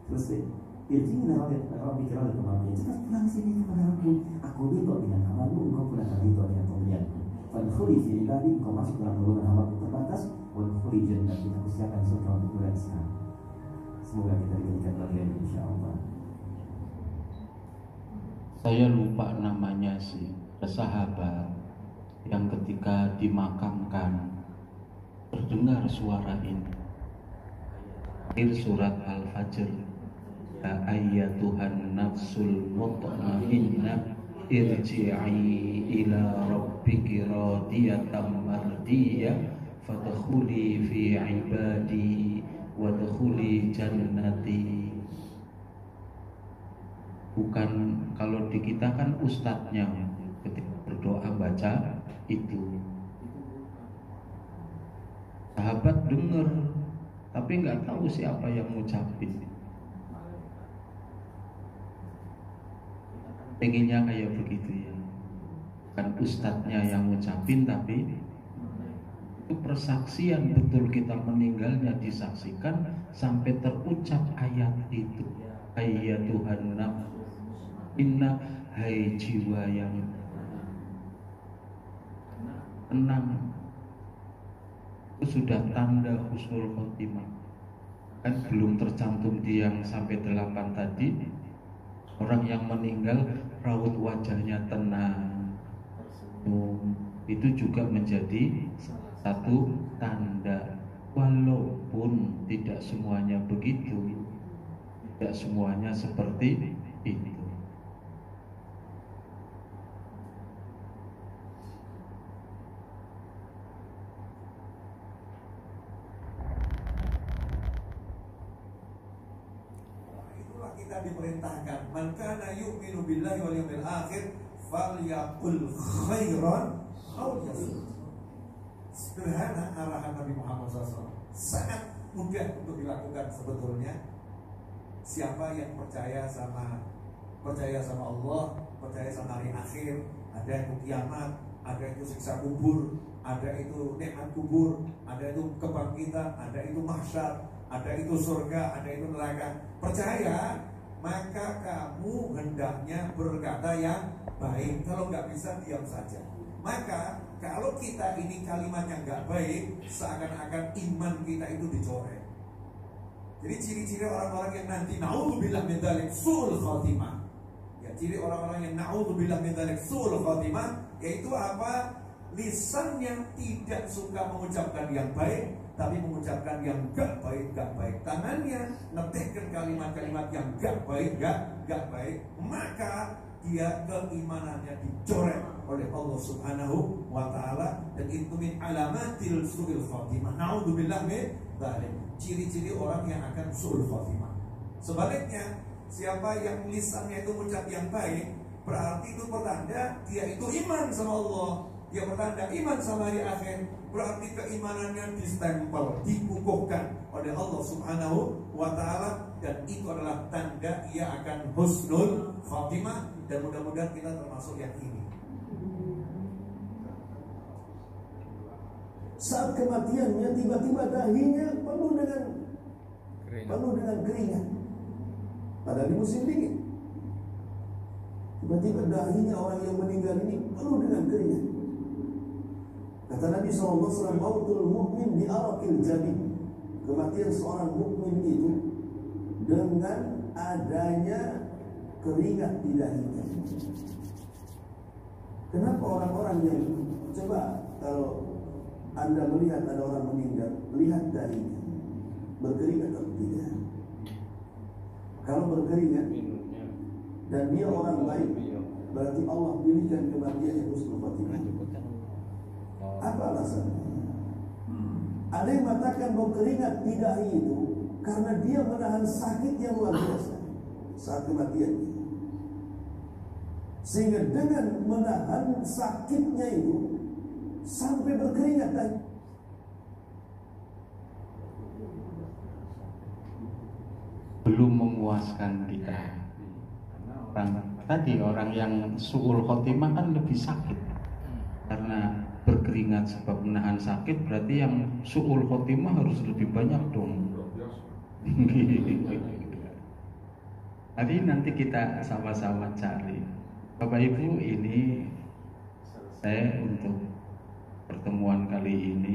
S5: Terus ini kalau bicara kematian, cepat pulang sini kepadaku. Aku ridho dengan amalmu, engkau pun akan ridho dengan pemberianku. Fadkhuli fi ibadi, engkau masuk dalam golongan hamba terbatas. Wadkhuli jannati, aku siapkan surga untuk kalian sekarang. Semoga kita diberikan bagian insyaallah.
S1: Saya lupa namanya sih, sahabat yang ketika dimakamkan terdengar suara ini. Akhir surat Al-Fajr. Ya ayyatuhan nafsul mutmainnah irji'i ila rabbiki radiyatan mardiyah fadkhuli fi ibadi wadkhuli jannati. Bukan, kalau di kita kan ustadznya ketika berdoa baca itu. Sahabat dengar tapi nggak tahu siapa yang ngucapin. Pengennya kayak begitu ya, kan ustadznya yang ngucapin, tapi itu persaksian betul kita meninggalnya disaksikan sampai terucap ayat itu. Ayyatuhan nafs inna, hai jiwa yang tenang, itu sudah tanda husnul khotimah. Kan belum tercantum di yang sampai 8 tadi. Orang yang meninggal raut wajahnya tenang, itu juga menjadi satu tanda Walaupun tidak semuanya begitu, tidak semuanya seperti itu.
S8: Itulah kita diperintahkan, man kana yu'minu billahi wal yawmil akhir falyaqul khairan aw liyasmut. Sederhana arahan Nabi Muhammad SAW, sangat mudah untuk dilakukan sebetulnya. Siapa yang percaya sama Allah, percaya sama hari akhir, ada itu kiamat, ada itu siksa kubur, ada itu nikmat kubur, ada itu kebangkitan, ada itu mahsyar, ada itu surga, ada itu neraka. Percaya, maka kamu hendaknya berkata yang baik. Kalau nggak bisa, diam saja. Maka kalau kita ini kalimatnya nggak baik, seakan-akan iman kita itu dicoreng. Jadi ciri-ciri orang-orang yang nanti naudzubillah min dzalik su'ul khotimah. Ya, ciri orang-orang yang naudzubillah min dzalik su'ul khotimah yaitu apa? Lisan yang tidak suka mengucapkan yang baik, tapi mengucapkan yang gak baik. Tangannya ngetikkan kalimat-kalimat yang gak baik. Maka dia keimanannya dicoreng oleh Allah Subhanahu wa ta'ala. Dan itu min alamatil su'il khatimah. Naudzubillah min dzalik. Ciri-ciri orang yang akan su'ul khatimah. Sebaliknya, siapa yang lisannya itu mengucap yang baik, berarti itu pertanda dia itu iman sama Allah. Dia bertanda iman sama hari akhir. Berarti keimanannya distempel, dikukuhkan oleh Allah Subhanahu wa ta'ala. Dan itu adalah tanda ia akan husnul khatimah. Dan mudah-mudahan kita termasuk yang ini.
S5: Saat kematiannya tiba-tiba dahinya penuh dengan keringat. Padahal di musim dingin. Tiba-tiba dahinya orang yang meninggal ini penuh dengan keringat. Kata Nabi SAW, mautul mu'min bi araqil jabin. Kematian seorang mukmin itu dengan adanya keringat di dahinya. Kenapa orang-orang yang, coba kalau Anda melihat ada orang meninggal, lihat dahinya berkeringat atau tidak. Kalau berkeringat dan dia orang baik, berarti Allah pilihkan kematiannya husnul khatimah. Apa alasannya? Ada yang mengatakan bahwa keringat di dahi itu karena dia menahan sakit yang luar biasa saat kematiannya. Sehingga dengan menahan sakitnya itu sampai berkeringat dahi.
S1: Belum memuaskan kita. Tadi orang yang su'ul khotimah kan lebih sakit karena berkeringat sebab menahan sakit, berarti yang su'ul khotimah harus lebih banyak dong. Jadi nanti kita sama-sama cari. Bapak Ibu, ini saya untuk pertemuan kali ini,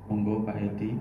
S1: monggo Pak Edi.